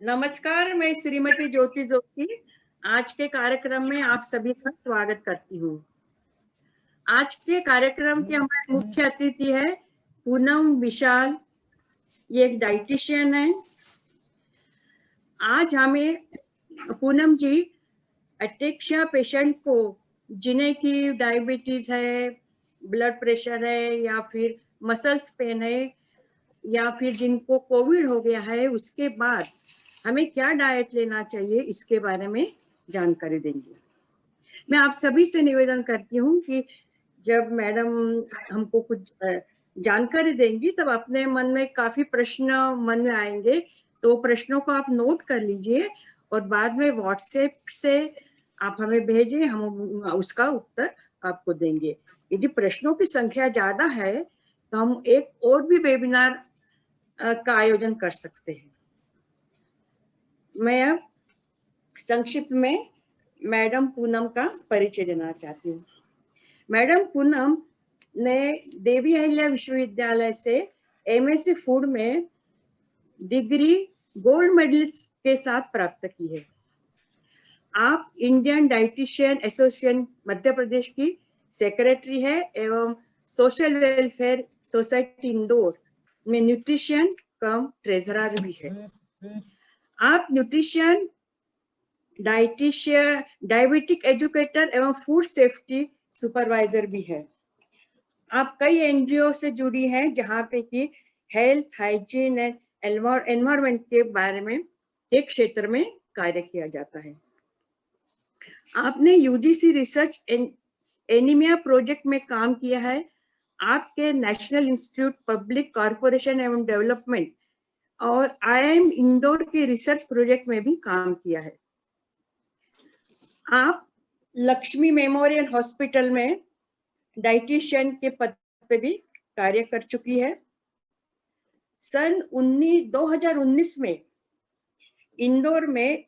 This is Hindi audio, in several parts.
नमस्कार, मैं श्रीमती ज्योति जोशी आज के कार्यक्रम में आप सभी का स्वागत करती हूँ। आज के कार्यक्रम के हमारे मुख्य अतिथि है पूनम विशाल। ये एक डाइटिशियन है। आज हमें पूनम जी अटेक्सिया पेशेंट को जिन्हें की डायबिटीज है, ब्लड प्रेशर है या फिर मसल्स पेन है या फिर जिनको कोविड हो गया है, उसके बाद हमें क्या डाइट लेना चाहिए इसके बारे में जानकारी देंगे। मैं आप सभी से निवेदन करती हूँ कि जब मैडम हमको कुछ जानकारी देंगी तब अपने मन में काफी प्रश्न मन में आएंगे, तो प्रश्नों को आप नोट कर लीजिए और बाद में व्हाट्सएप से आप हमें भेजें, हम उसका उत्तर आपको देंगे। यदि प्रश्नों की संख्या ज्यादा है तो हम एक और भी वेबिनार का आयोजन कर सकते हैं। मैं अब संक्षिप्त में मैडम पूनम का परिचय देना चाहती हूँ। मैडम पूनम ने देवी अहिल्या विश्वविद्यालय से एमएससी फूड में डिग्री गोल्ड मेडल के साथ प्राप्त की है। आप Indian dietitian association Madhya Pradesh की सेक्रेटरी है एवं सोशल वेलफेयर सोसाइटी इंदौर में न्यूट्रिशन कम ट्रेजरर भी है। आप न्यूट्रिशन डाइटिशियन, डायबिटिक एजुकेटर एवं फूड सेफ्टी सुपरवाइजर भी है। आप कई एनजीओ से जुड़ी हैं जहाँ पे कि हेल्थ, हाइजीन एंड एनवायरमेंट के बारे में एक क्षेत्र में कार्य किया जाता है। आपने यूजीसी रिसर्च एनीमिया प्रोजेक्ट में काम किया है। आपके नेशनल इंस्टीट्यूट पब्लिक कॉर्पोरेशन एवं डेवलपमेंट और आईआईएम इंदौर के रिसर्च प्रोजेक्ट में भी काम किया है। आप लक्ष्मी मेमोरियल हॉस्पिटल में डाइटिशियन के पद पे भी कार्य कर चुकी है। सन 2019 में इंदौर में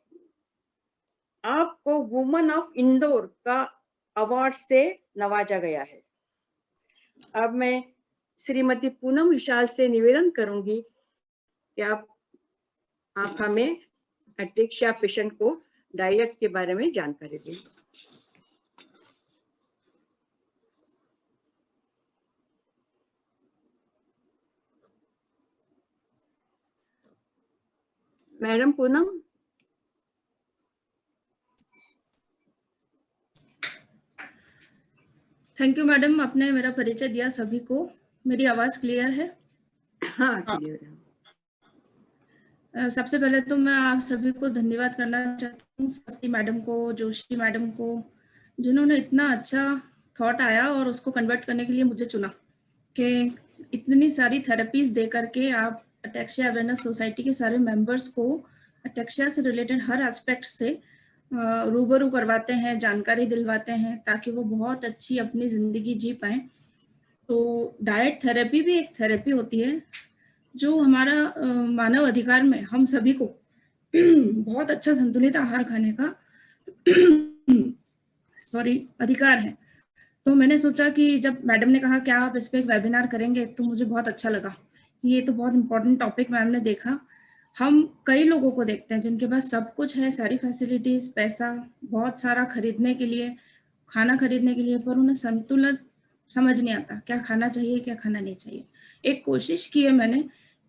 आपको वुमन ऑफ इंदौर का अवार्ड से नवाजा गया है। अब मैं श्रीमती पूनम विशाल से निवेदन करूंगी कि आप हमें अटेक्सिया पेशेंट को डाइट के बारे में जानकारी दें। Madam Poonam. Thank you madam, आपने मेरा परिचय दिया सभी को। मेरी आवाज क्लियर है? हाँ, क्लियर है। सबसे पहले तो मैं आप सभी को धन्यवाद करना चाहती हूँ, सरस्वती मैडम को, जोशी मैडम को, जिन्होंने इतना अच्छा थॉट आया और उसको कन्वर्ट करने के लिए मुझे चुना कि इतनी सारी थेरेपीज दे करके आप अटेक्सिया अवेयरनेस सोसाइटी के सारे मेंबर्स को अटेक्सिया से रिलेटेड हर एस्पेक्ट से रूबरू करवाते हैं, जानकारी दिलवाते हैं ताकि वो बहुत अच्छी अपनी जिंदगी जी पाए। तो डाइट थेरेपी भी एक थेरेपी होती है जो हमारा मानव अधिकार में हम सभी को बहुत अच्छा संतुलित आहार खाने का अधिकार है। तो मैंने सोचा कि जब मैडम ने कहा क्या आप इस पे एक वेबिनार करेंगे तो मुझे बहुत अच्छा लगा। ये तो बहुत इम्पोर्टेंट टॉपिक मैम ने देखा। हम कई लोगों को देखते हैं जिनके पास सब कुछ है, सारी फैसिलिटीज, पैसा बहुत सारा खरीदने के लिए, खाना खरीदने के लिए, पर उन्हें संतुलन समझ नहीं आता क्या खाना चाहिए क्या खाना नहीं चाहिए। एक कोशिश की है मैंने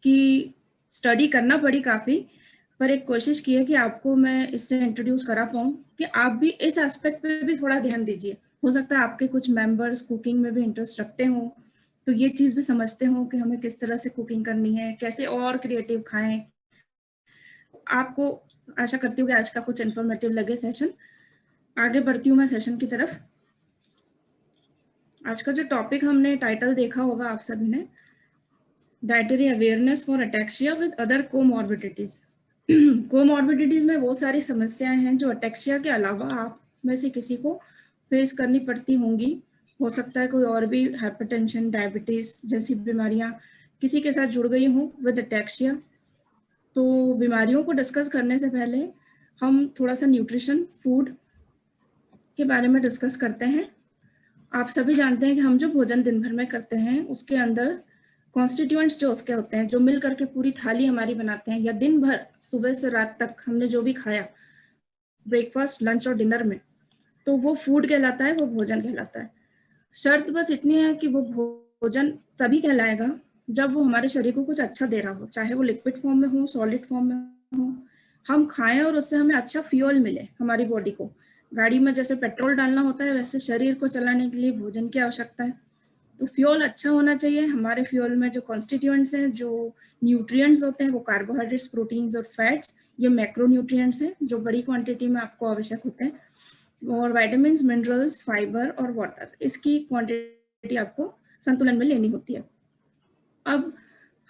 कि स्टडी करना पड़ी काफ़ी, पर एक कोशिश की है कि आपको मैं इससे इंट्रोड्यूस करा पाऊँ कि आप भी इस एस्पेक्ट पे भी थोड़ा ध्यान दीजिए। हो सकता है आपके कुछ मेंबर्स कुकिंग में भी इंटरेस्ट रखते हों, तो ये चीज़ भी समझते हों कि हमें किस तरह से कुकिंग करनी है, कैसे और क्रिएटिव खाएं। आपको आशा करती हूँ कि आज का कुछ इन्फॉर्मेटिव लगे सेशन। आगे बढ़ती हूँ मैं सेशन की तरफ। आज का जो टॉपिक हमने टाइटल देखा होगा आप सभी ने, dietary awareness for ataxia with other comorbidities. Comorbidities में वो सारी समस्याएं हैं जो अटेक्सिया के अलावा आप में से किसी को फेस करनी पड़ती होंगी। हो सकता है कोई और भी हाइपरटेंशन, डायबिटीज जैसी बीमारियां किसी के साथ जुड़ गई हों विद अटेक्सिया। तो बीमारियों को डिस्कस करने से पहले हम थोड़ा सा न्यूट्रिशन, फूड के बारे में डिस्कस करते हैं। आप सभी जानते हैं कि हम जो भोजन दिन भर में करते हैं उसके अंदर कॉन्स्टिट्यूएंट्स जो उसके होते हैं, जो मिल करके पूरी थाली हमारी बनाते हैं, या दिन भर सुबह से रात तक हमने जो भी खाया ब्रेकफास्ट, लंच और डिनर में, तो वो फूड कहलाता है, वो भोजन कहलाता है। शर्त बस इतनी है कि वो भोजन तभी कहलाएगा जब वो हमारे शरीर को कुछ अच्छा दे रहा हो, चाहे वो लिक्विड फॉर्म में हो, सॉलिड फॉर्म में हो, हम खाएं और उससे हमें अच्छा फ्यूल मिले हमारी बॉडी को। गाड़ी में जैसे पेट्रोल डालना होता है, वैसे शरीर को चलाने के लिए भोजन की आवश्यकता है। तो फ्यूल अच्छा होना चाहिए। हमारे फ्यूल में जो कॉन्स्टिट्यूएंट्स हैं, जो न्यूट्रिएंट्स होते हैं, वो कार्बोहाइड्रेट्स, प्रोटीन्स और फैट्स, ये मैक्रो न्यूट्रिएंट्स हैं जो बड़ी क्वांटिटी में आपको आवश्यक होते हैं। और विटामिन्स, मिनरल्स, फाइबर और वाटर, इसकी क्वांटिटी आपको संतुलन में लेनी होती है। अब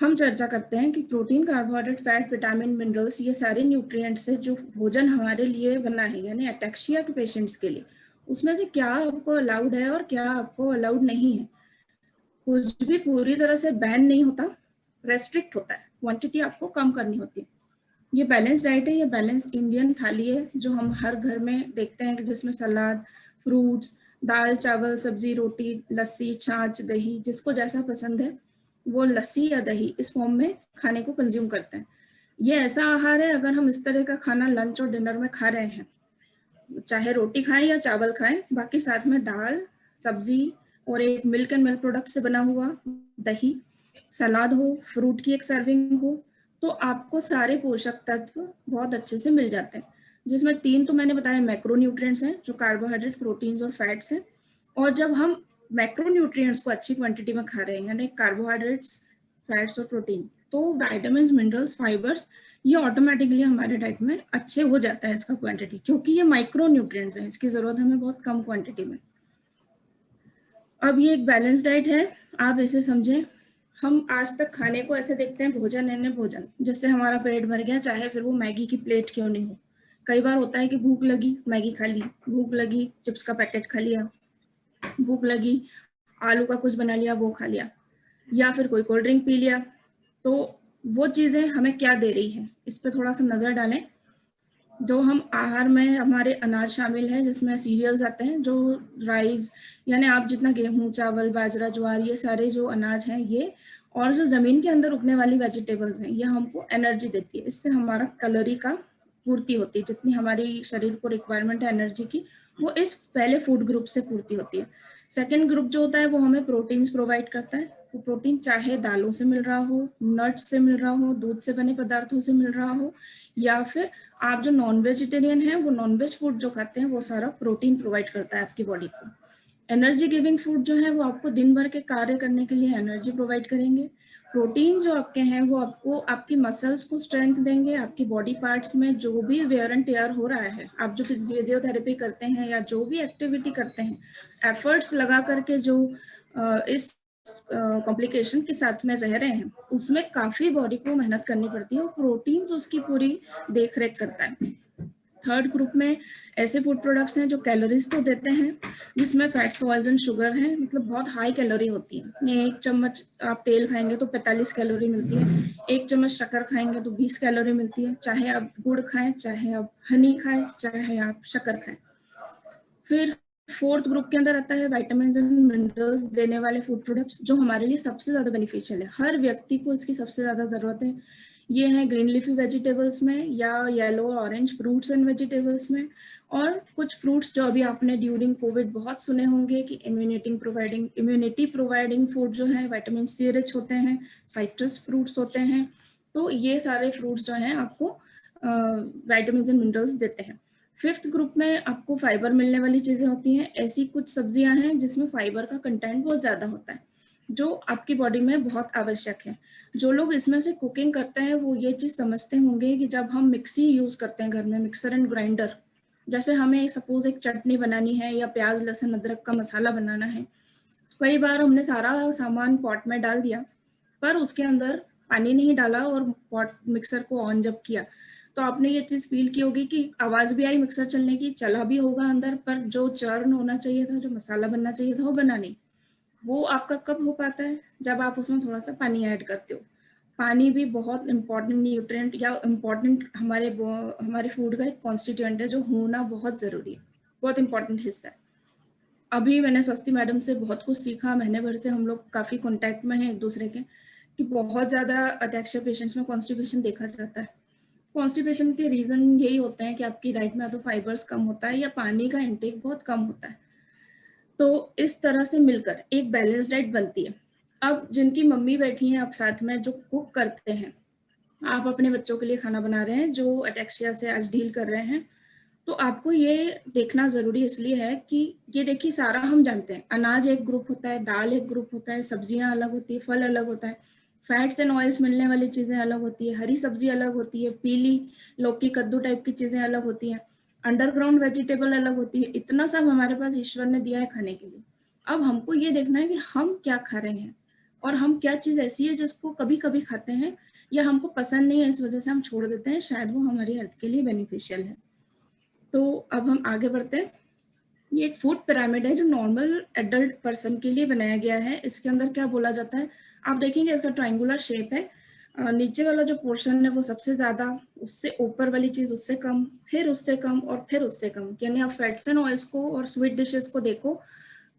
हम चर्चा करते हैं कि protein, carbohydrate, fat, vitamin, minerals, ये सारे न्यूट्रिएंट्स से जो भोजन हमारे लिए बना है, यानी एटेक्सिया के पेशेंट्स के लिए, उसमें से क्या आपको अलाउड है और क्या आपको अलाउड नहीं है। कुछ भी पूरी तरह से बैन नहीं होता, रेस्ट्रिक्ट होता है, क्वांटिटी आपको कम करनी होती है। ये बैलेंस डाइट है, ये बैलेंस इंडियन थाली है जो हम हर घर में देखते हैं कि जिसमें सलाद, फ्रूट्स, दाल, चावल, सब्जी, रोटी, लस्सी, छाछ, दही, जिसको जैसा पसंद है वो लस्सी या दही इस फॉर्म में खाने को कंज्यूम करते हैं। ये ऐसा आहार है, अगर हम इस तरह का खाना लंच और डिनर में खा रहे हैं, चाहे रोटी खाएं या चावल खाएं, बाकी साथ में दाल, सब्जी और एक मिल्क एंड मिल्क प्रोडक्ट से बना हुआ दही, सलाद हो, फ्रूट की एक सर्विंग हो, तो आपको सारे पोषक तत्व बहुत अच्छे से मिल जाते हैं। जिसमें 3 तो मैंने बताया मैक्रो न्यूट्रिएंट्स हैं, जो कार्बोहाइड्रेट, प्रोटीन्स और फैट्स हैं। और जब हम मैक्रो न्यूट्रिएंट्स को अच्छी क्वांटिटी में खा रहे हैं, यानी कार्बोहाइड्रेट्स, फैट्स और प्रोटीन, तो विटामिन्स, मिनरल्स, फाइबर्स, ये ऑटोमेटिकली हमारे डाइट में अच्छे हो जाता है इसका क्वांटिटी, क्योंकि ये माइक्रो न्यूट्रिएंट्स हैं, इसकी जरूरत हमें बहुत कम क्वांटिटी में। अब ये एक बैलेंस डाइट है, आप इसे समझें। हम आज तक खाने को ऐसे देखते हैं, भोजन यानी भोजन, जिससे हमारा पेट भर गया, चाहे फिर वो मैगी की प्लेट क्यों नहीं हो। कई बार होता है कि भूख लगी, मैगी खा ली, भूख लगी, चिप्स का पैकेट खा लिया, भूख लगी, आलू का कुछ बना लिया, वो खा लिया, या फिर कोई कोल्ड ड्रिंक पी लिया। तो वो चीजें हमें क्या दे रही है, इस पर थोड़ा सा नजर डालें। जो हम आहार में हमारे अनाज शामिल है, जिसमें सीरियल्स आते हैं, जो राइस, यानी आप जितना गेहूं, चावल, बाजरा, ज्वार, ये सारे जो अनाज हैं ये, और जो जमीन के अंदर उगने वाली वेजिटेबल्स हैं, ये हमको एनर्जी देती है। इससे हमारा कैलोरी का पूर्ति होती है, जितनी हमारी शरीर को रिक्वायरमेंट है एनर्जी की, वो इस पहले फूड ग्रुप से पूर्ति होती है। सेकेंड ग्रुप जो होता है वो हमें प्रोटीन्स प्रोवाइड करता है। वो प्रोटीन चाहे दालों से मिल रहा हो, नट्स से मिल रहा हो, दूध से बने पदार्थों से मिल रहा हो, या फिर आप जो नॉन वेजिटेरियन हैं वो नॉन वेज फूड जो खाते हैं, वो सारा प्रोटीन प्रोवाइड करता है आपकी बॉडी को। एनर्जी गिविंग फूड जो है वो आपको दिन भर के कार्य करने के लिए एनर्जी प्रोवाइड करेंगे। प्रोटीन जो आपके हैं वो आपको आपकी मसल्स को स्ट्रेंथ देंगे, आपकी बॉडी पार्ट्स में जो भी वेयर एंड टेयर हो रहा है, आप जो फिजियोथेरेपी करते हैं या जो भी एक्टिविटी करते हैं, एफर्ट्स लगा करके जो इस कॉम्प्लिकेशन के साथ में रह रहे हैं, उसमें काफी बॉडी को मेहनत करनी पड़ती है, और प्रोटीन्स उसकी पूरी देख रेख करता है। थर्ड ग्रुप में ऐसे फूड प्रोडक्ट्स हैं जो कैलोरीज तो देते हैं, जिसमें फैट्स, ऑयल्स एंड शुगर है, मतलब बहुत हाई कैलोरी होती है। 1 चम्मच आप तेल खाएंगे तो 45 कैलोरी मिलती है, 1 चम्मच शक्कर खाएंगे तो 20 कैलोरी मिलती है, चाहे आप गुड़ खाएं, चाहे आप हनी खाएं, चाहे आप शक्कर खाएं। फिर फोर्थ ग्रुप के अंदर आता है विटामिन्स एंड मिनरल्स देने वाले फूड प्रोडक्ट्स, जो हमारे लिए सबसे ज्यादा बेनिफिशियल है, हर व्यक्ति को इसकी सबसे ज्यादा जरूरत है। ये है ग्रीन लीफी वेजिटेबल्स में, या yellow orange fruits and vegetables में, और कुछ फ्रूट्स जो अभी आपने ड्यूरिंग कोविड बहुत सुने होंगे कि इम्यूनिटी प्रोवाइडिंग फूड जो है, विटामिन सी रिच होते हैं, साइट्रस फ्रूट्स होते हैं। तो ये सारे फ्रूट्स जो हैं आपको विटामिन्स एंड मिनरल्स देते हैं। फिफ्थ ग्रुप में आपको फाइबर मिलने वाली चीजें होती हैं। ऐसी कुछ सब्जियां हैं जिसमें फाइबर का कंटेंट बहुत ज्यादा होता है, जो आपकी बॉडी में बहुत आवश्यक है। जो लोग इसमें से कुकिंग करते हैं वो ये चीज समझते होंगे कि जब हम मिक्सी यूज करते हैं घर में, मिक्सर एंड ग्राइंडर, जैसे हमें सपोज एक चटनी बनानी है या प्याज लहसुन अदरक का मसाला बनाना है, कई बार हमने सारा सामान पॉट में डाल दिया, पर उसके अंदर पानी नहीं डाला, और पॉट मिक्सर को ऑन जब किया तो आपने ये चीज फील की होगी कि आवाज भी आई मिक्सर चलने की, चला भी होगा अंदर, पर जो चर्न होना चाहिए था, जो मसाला बनना चाहिए था, वो बना नहीं। वो आपका कब हो पाता है? जब आप उसमें थोड़ा सा पानी ऐड करते हो। पानी भी बहुत इंपॉर्टेंट न्यूट्रिएंट या इम्पॉर्टेंट हमारे फूड का एक कॉन्स्टिट्यूएंट है, जो होना बहुत जरूरी है, बहुत इंपॉर्टेंट हिस्सा है। अभी मैंने स्वस्ति मैडम से बहुत कुछ सीखा, महीने भर से हम लोग काफी कांटेक्ट में हैं एक दूसरे के। कि बहुत ज़्यादा अटैक्सिया पेशेंट्स में कॉन्स्टिपेशन देखा जाता है। कॉन्स्टिपेशन के रीज़न यही होते हैं कि आपकी डाइट में या तो फाइबर्स कम होता है या पानी का इंटेक बहुत कम होता है। तो इस तरह से मिलकर एक बैलेंस डाइट बनती है। अब जिनकी मम्मी बैठी हैं आप साथ में जो कुक करते हैं, आप अपने बच्चों के लिए खाना बना रहे हैं जो अटैक्सिया से आज डील कर रहे हैं, तो आपको ये देखना ज़रूरी इसलिए है कि ये देखिए सारा हम जानते हैं, अनाज एक ग्रुप होता है, दाल एक ग्रुप होता है, सब्जियां अलग होती है, फल अलग होता है, फैट्स एंड ऑयल्स मिलने वाली चीज़ें अलग होती है, हरी सब्जी अलग होती है, पीली लौकी कद्दू टाइप की चीज़ें अलग होती हैं, अंडरग्राउंड वेजिटेबल अलग होती है। इतना सब हमारे पास ईश्वर ने दिया है खाने के लिए। अब हमको ये देखना है कि हम क्या खा रहे हैं और हम क्या चीज़ ऐसी है जिसको कभी कभी खाते हैं या हमको पसंद नहीं है इस वजह से हम छोड़ देते हैं, शायद वो हमारी हेल्थ के लिए बेनिफिशियल है। तो अब हम आगे बढ़ते हैं। ये एक फूड पिरामिड है जो नॉर्मल एडल्ट पर्सन के लिए बनाया गया है। इसके अंदर क्या बोला जाता है, आप देखेंगे इसका ट्रायंगुलर शेप है। नीचे वाला जो पोर्शन है वो सबसे ज्यादा, उससे ऊपर वाली चीज उससे कम, फिर उससे कम और फिर उससे कम। यानी आप फैट्स एंड ऑयल्स को और स्वीट डिशेस को देखो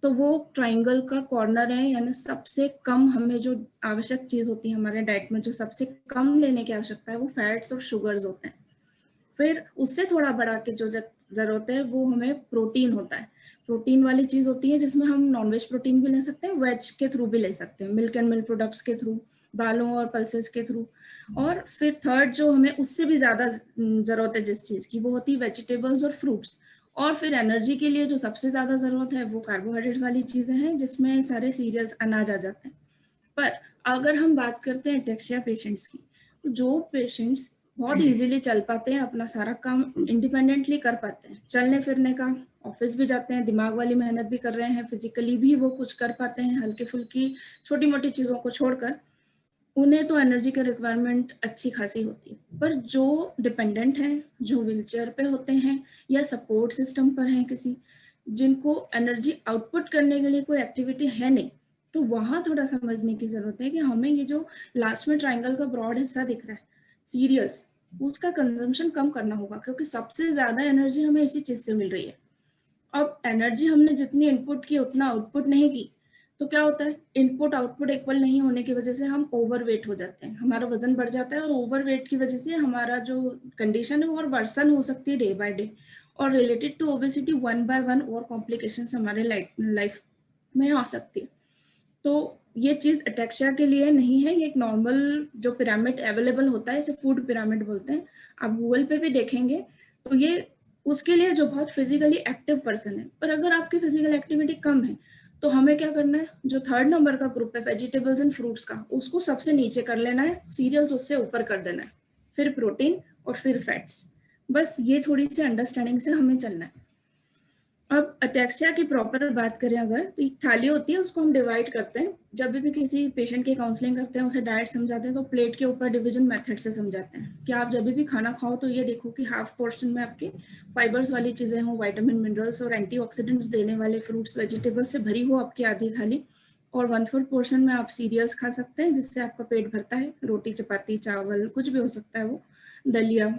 तो वो ट्रायंगल का कॉर्नर है, यानी सबसे कम हमें जो आवश्यक चीज होती है हमारे डाइट में, जो सबसे कम लेने की आवश्यकता है वो फैट्स और शुगर्स होते हैं। फिर उससे थोड़ा बढ़ा के जो जरूरत है वो हमें प्रोटीन होता है। प्रोटीन वाली चीज होती है जिसमें हम नॉनवेज प्रोटीन भी ले सकते हैं, वेज के थ्रू भी ले सकते हैं, मिल्क एंड मिल्क प्रोडक्ट्स के थ्रू, दालों और पल्सेस के थ्रू। और फिर थर्ड जो हमें उससे भी ज्यादा जरूरत है जिस चीज की, वो होती है वेजिटेबल्स और फ्रूट्स। और फिर एनर्जी के लिए जो सबसे ज्यादा जरूरत है वो कार्बोहाइड्रेट वाली चीजें हैं जिसमें सारे सीरियल्स अनाज आ जाते हैं। पर अगर हम बात करते हैं अटैक्सिया पेशेंट्स की, तो जो पेशेंट्स बहुत इजीली चल पाते हैं, अपना सारा काम इंडिपेंडेंटली कर पाते हैं, चलने फिरने का, ऑफिस भी जाते हैं, दिमाग वाली मेहनत भी कर रहे हैं, फिजिकली भी वो कुछ कर पाते हैं, हल्की फुल्की छोटी मोटी चीजों को छोड़कर, उन्हें तो एनर्जी की रिक्वायरमेंट अच्छी खासी होती है। पर जो डिपेंडेंट हैं, जो व्हीलचेयर पे होते हैं या सपोर्ट सिस्टम पर हैं किसी, जिनको एनर्जी आउटपुट करने के लिए कोई एक्टिविटी है नहीं, तो वहां थोड़ा समझने की जरूरत है कि हमें ये जो लास्ट में ट्राइंगल का ब्रॉड हिस्सा दिख रहा है, सीरियल्स, उसका कंजम्पशन कम करना होगा, क्योंकि सबसे ज्यादा एनर्जी हमें इसी चीज से मिल रही है। अब एनर्जी हमने जितनी इनपुट की उतना आउटपुट नहीं की, तो क्या होता है, इनपुट आउटपुट इक्वल नहीं होने की वजह से हम ओवरवेट हो जाते हैं, हमारा वजन बढ़ जाता है, और ओवरवेट की वजह से हमारा जो कंडीशन है वो और वर्सन हो सकती है डे बाय डे। और रिलेटेड टू ओबेसिटी 1 by 1 और कॉम्प्लिकेशंस हमारे लाइफ में आ सकती है। तो ये चीज अटैक्सिया के लिए नहीं है, ये एक नॉर्मल जो पिरामिड अवेलेबल होता है, इसे फूड पिरामिड बोलते हैं। आप गूगल पे भी देखेंगे तो ये उसके लिए जो बहुत फिजिकली एक्टिव पर्सन है। पर अगर आपकी फिजिकल एक्टिविटी कम है तो हमें क्या करना है, जो थर्ड नंबर का ग्रुप है वेजिटेबल्स एंड फ्रूट्स का, उसको सबसे नीचे कर लेना है, सीरियल्स उससे ऊपर कर देना है, फिर प्रोटीन और फिर फैट्स। बस ये थोड़ी सी अंडरस्टैंडिंग से हमें चलना है। अब अटैक्सिया की प्रॉपर बात करें अगर, तो एक थाली होती है, उसको हम डिवाइड करते हैं। जब भी किसी पेशेंट की काउंसलिंग करते हैं, उसे डाइट समझाते हैं, तो प्लेट के ऊपर डिवीजन मेथड से समझाते हैं कि आप जब भी खाना खाओ तो ये देखो कि हाफ पोर्शन में आपके फाइबर्स वाली चीजें हो, विटामिन मिनरल्स और एंटीऑक्सीडेंट्स देने वाले फ्रूट्स वेजिटेबल्स से भरी हो आपकी आधी थाली, और 1/4 पोर्शन में आप सीरियल्स खा सकते हैं जिससे आपका पेट भरता है, रोटी चपाती चावल कुछ भी हो सकता है वो, दलिया।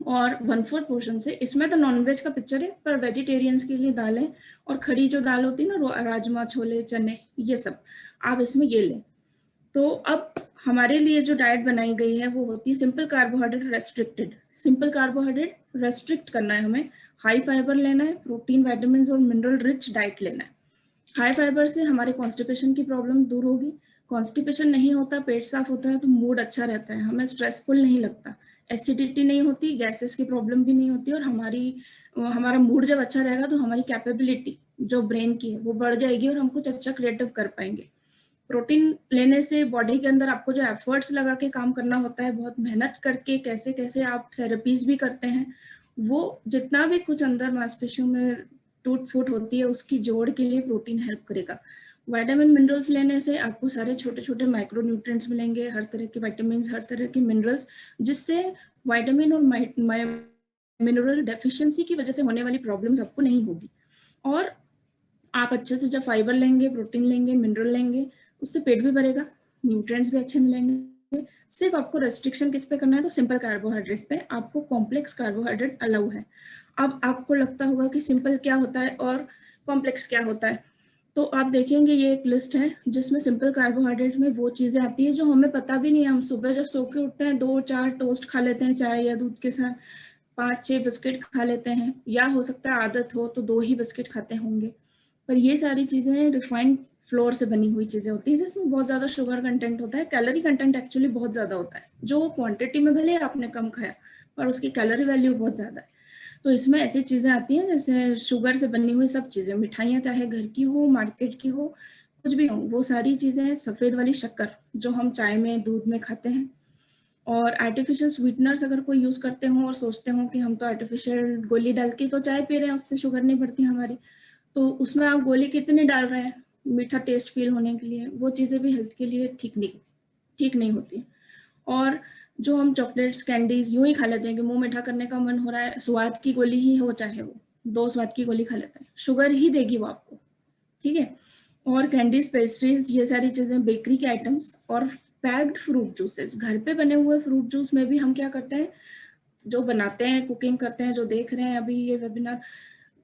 और 1/4 पोर्शन से, इसमें तो नॉनवेज का पिक्चर है, पर वेजिटेरियंस के लिए दालें और खड़ी जो दाल होती है ना, राजमा छोले चने, ये सब आप इसमें ये लें। तो अब हमारे लिए जो डाइट बनाई गई है वो होती है simple carbohydrate restricted. Simple carbohydrate restrict करना है हमें, हाई फाइबर लेना है, प्रोटीन विटामिन और मिनरल रिच डाइट लेना है। हाई फाइबर से हमारे कॉन्स्टिपेशन की प्रॉब्लम दूर होगी। कॉन्स्टिपेशन नहीं होता, पेट साफ होता है तो मूड अच्छा रहता है, हमें स्ट्रेसफुल नहीं लगता, एसिडिटी नहीं होती, गैसेस की प्रॉब्लम भी नहीं होती, और हमारा मूड जब अच्छा रहेगा तो हमारी कैपेबिलिटी जो ब्रेन की है वो बढ़ जाएगी और हम कुछ अच्छा क्रिएटिव कर पाएंगे। प्रोटीन लेने से बॉडी के अंदर आपको जो एफर्ट्स लगा के काम करना होता है, बहुत मेहनत करके कैसे कैसे आप थेरेपीज भी करते हैं, वो जितना भी कुछ अंदर मांसपेशियों में टूट फूट होती है उसकी जोड़ के लिए प्रोटीन हेल्प करेगा। विटामिन मिनरल्स लेने से आपको सारे छोटे छोटे माइक्रो न्यूट्रिएंट्स मिलेंगे, हर तरह के विटामिन, हर तरह के मिनरल्स, जिससे विटामिन और मिनरल डेफिशिएंसी की वजह से होने वाली प्रॉब्लम्स आपको नहीं होगी। और आप अच्छे से जब फाइबर लेंगे, प्रोटीन लेंगे, मिनरल लेंगे, उससे पेट भी भरेगा, न्यूट्रिएंट्स भी अच्छे मिलेंगे। सिर्फ आपको रेस्ट्रिक्शन किस पे करना है, तो सिंपल कार्बोहाइड्रेट पे, आपको कॉम्प्लेक्स कार्बोहाइड्रेट अलाउ है। अब आपको लगता होगा कि सिंपल क्या होता है और कॉम्प्लेक्स क्या होता है। तो आप देखेंगे ये एक लिस्ट है जिसमें सिंपल कार्बोहाइड्रेट में वो चीजें आती है जो हमें पता भी नहीं है। हम सुबह जब सो के उठते हैं 2-4 टोस्ट खा लेते हैं चाय या दूध के साथ, 5-6 बिस्किट खा लेते हैं, या हो सकता है आदत हो तो 2 ही बिस्किट खाते होंगे। पर ये सारी चीजें रिफाइंड फ्लोर से बनी हुई चीजें होती हैं जिसमें बहुत ज्यादा शुगर कंटेंट होता है, कैलोरी कंटेंट एक्चुअली बहुत ज्यादा होता है, जो क्वांटिटी में भले आपने कम खाया पर उसकी कैलोरी वैल्यू बहुत ज्यादा है। तो इसमें ऐसी चीजें आती हैं जैसे शुगर से बनी हुई सब चीजें, मिठाइयाँ चाहे घर की हो मार्केट की हो कुछ भी हो, वो सारी चीजें, सफेद वाली शक्कर जो हम चाय में दूध में खाते हैं, और आर्टिफिशियल स्वीटनर्स अगर कोई यूज करते हो और सोचते हो कि हम तो आर्टिफिशियल गोली डाल के तो चाय पी रहे हैं उससे शुगर नहीं बढ़ती हमारी, तो उसमें आप गोली कितनी डाल रहे हैं मीठा टेस्ट फील होने के लिए, वो चीजें भी हेल्थ के लिए ठीक नहीं होती। और जो हम चॉकलेट्स कैंडीज यूं ही खा लेते हैं कि मुंह मीठा करने का मन हो रहा है, स्वाद की गोली ही हो चाहे वो 2 स्वाद की गोली खा लेते हैं, शुगर ही देगी वो आपको, ठीक है। और कैंडीज पेस्ट्रीज ये सारी चीजें, बेकरी के आइटम्स और पैक्ड फ्रूट जूसेस, घर पे बने हुए फ्रूट जूस में भी हम क्या करते हैं, जो बनाते हैं कुकिंग करते हैं, जो देख रहे हैं अभी ये वेबिनार,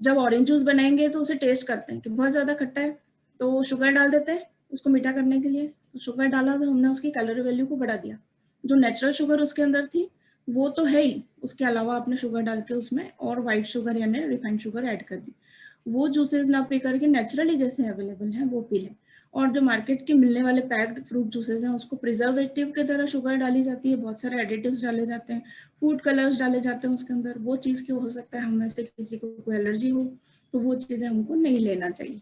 जब ऑरेंज जूस बनाएंगे तो उसे टेस्ट करते हैं कि बहुत ज्यादा खट्टा है तो शुगर डाल देते हैं उसको मीठा करने के लिए, तो शुगर डाला तो हमने उसकी कैलोरी वैल्यू को बढ़ा दिया। जो नेचुरल शुगर उसके अंदर थी वो तो है ही, उसके अलावा आपने शुगर डाल के उसमें और व्हाइट शुगर यानी रिफाइंड शुगर ऐड कर दी। वो जूसेस ना पी करके नेचुरली जैसे अवेलेबल हैं वो पी लें। और जो मार्केट के मिलने वाले पैक्ड फ्रूट जूसेस हैं उसको प्रिजर्वेटिव की तरह शुगर डाली जाती है, बहुत सारे एडिटिव्स डाले जाते हैं, फूड कलर्स डाले जाते हैं उसके अंदर, वो चीज़ की हो सकता है हम में से किसी को कोई एलर्जी हो तो वो चीज़ें हमको नहीं लेना चाहिए।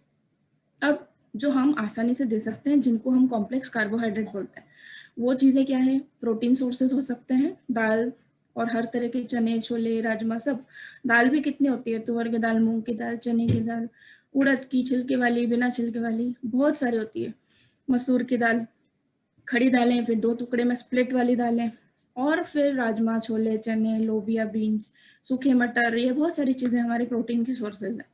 अब जो हम आसानी से दे सकते हैं जिनको हम कॉम्प्लेक्स कार्बोहाइड्रेट बोलते हैं, वो चीज़ें क्या है, प्रोटीन सोर्सेज हो सकते हैं, दाल और हर तरह के चने छोले राजमा सब, दाल भी कितनी होती है, तुअर की दाल, मूंग की दाल, चने की दाल, उड़द की छिलके वाली बिना छिलके वाली बहुत सारी होती है, मसूर की दाल, खड़ी दालें, फिर 2 टुकड़े में स्प्लिट वाली दालें, और फिर राजमा छोले चने लोबिया बीन्स सूखे मटर, ये बहुत सारी चीज़ें हमारे प्रोटीन के सोर्सेज हैं।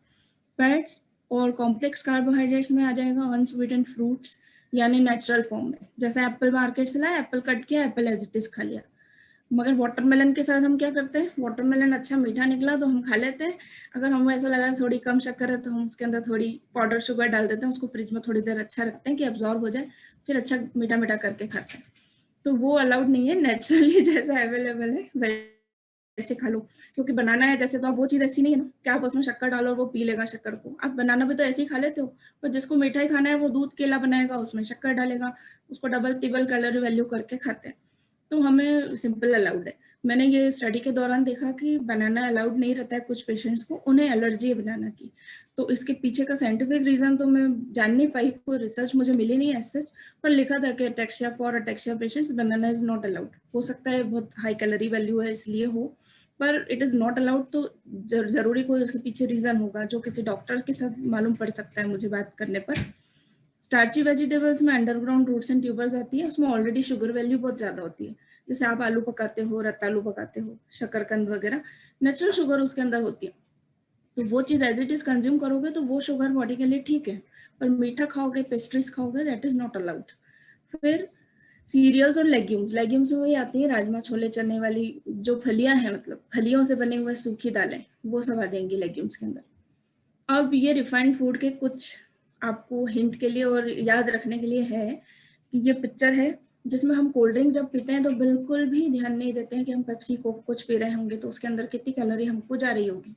फैट्स और कॉम्प्लेक्स कार्बोहाइड्रेट्स में आ जाएगा अनस्वीटेंड फ्रूट्स यानी नेचुरल फॉर्म में, जैसे एप्पल मार्केट से लाया, एप्पल कट किया, एप्पल एज इट इज खा लिया। मगर वाटरमेलन के साथ हम क्या करते हैं, वाटरमेलन अच्छा मीठा निकला तो हम खा लेते हैं, अगर हमें ऐसा लगा थोड़ी कम शक्कर है तो हम उसके अंदर थोड़ी पाउडर शुगर डाल देते हैं, उसको फ्रिज में थोड़ी देर अच्छा रखते हैं कि एब्जॉर्ब हो जाए, फिर अच्छा मीठा मीठा करके खाते हैं। तो वो अलाउड नहीं है, नेचुरली जैसा अवेलेबल है वैसे खा लो। क्योंकि बनाना है जैसे तो आप वो चीज़ ऐसी नहीं है ना कि आप उसमें शक्कर डालो और वो पी लेगा शक्कर को, आप बनाना भी तो ऐसे ही खा लेते हो, पर जिसको मीठा ही खाना है वो दूध केला बनाएगा उसमें शक्कर डालेगा, उसको डबल तिबल कैलोरी वैल्यू करके खाते हैं। तो हमें सिंपल अलाउड है। मैंने ये स्टडी के दौरान देखा कि बनाना अलाउड नहीं रहता है कुछ पेशेंट्स को, उन्हें एलर्जी है बनाना की। तो इसके पीछे का साइंटिफिक रीजन तो मैं जान नहीं पाई, कोई रिसर्च मुझे मिली नहीं एज सच, पर लिखा था कि ataxia for ataxia patients banana is not allowed. हो सकता है बहुत हाई कैलोरी वैल्यू है इसलिए हो, पर इट इज नॉट अलाउड, तो जरूरी कोई उसके पीछे रीजन होगा जो किसी डॉक्टर के साथ मालूम पड़ सकता है मुझे बात करने पर। स्टार्ची वेजिटेबल्स में अंडरग्राउंड रूट्स एंड ट्यूबर्स आती है, उसमें ऑलरेडी शुगर वैल्यू बहुत ज्यादा होती है, जैसे आप आलू पकाते हो, रतालू पकाते हो, शकरकंद वगैरह, नेचुरल शुगर उसके अंदर होती है। तो वो चीज एज इट इज कंज्यूम करोगे तो वो शुगर बॉडी के लिए ठीक है, पर मीठा खाओगे पेस्ट्रीज खाओगे दैट इज नॉट अलाउड। फिर सीरियल्स और लेग्यूम्स में वही आती है, राजमा छोले चने वाली जो फलियां हैं, मतलब फलियों से बने हुए सूखी दालें, वो सब आ जाएंगी लेग्यूम्स के अंदर। अब ये रिफाइंड फूड के कुछ आपको हिंट के लिए और याद रखने के लिए है कि ये पिक्चर है जिसमें हम कोल्ड ड्रिंक जब पीते हैं तो बिल्कुल भी ध्यान नहीं देते हैं कि हम पेप्सी कोक कुछ पी रहे होंगे तो उसके अंदर कितनी कैलोरी हमको जा रही होगी।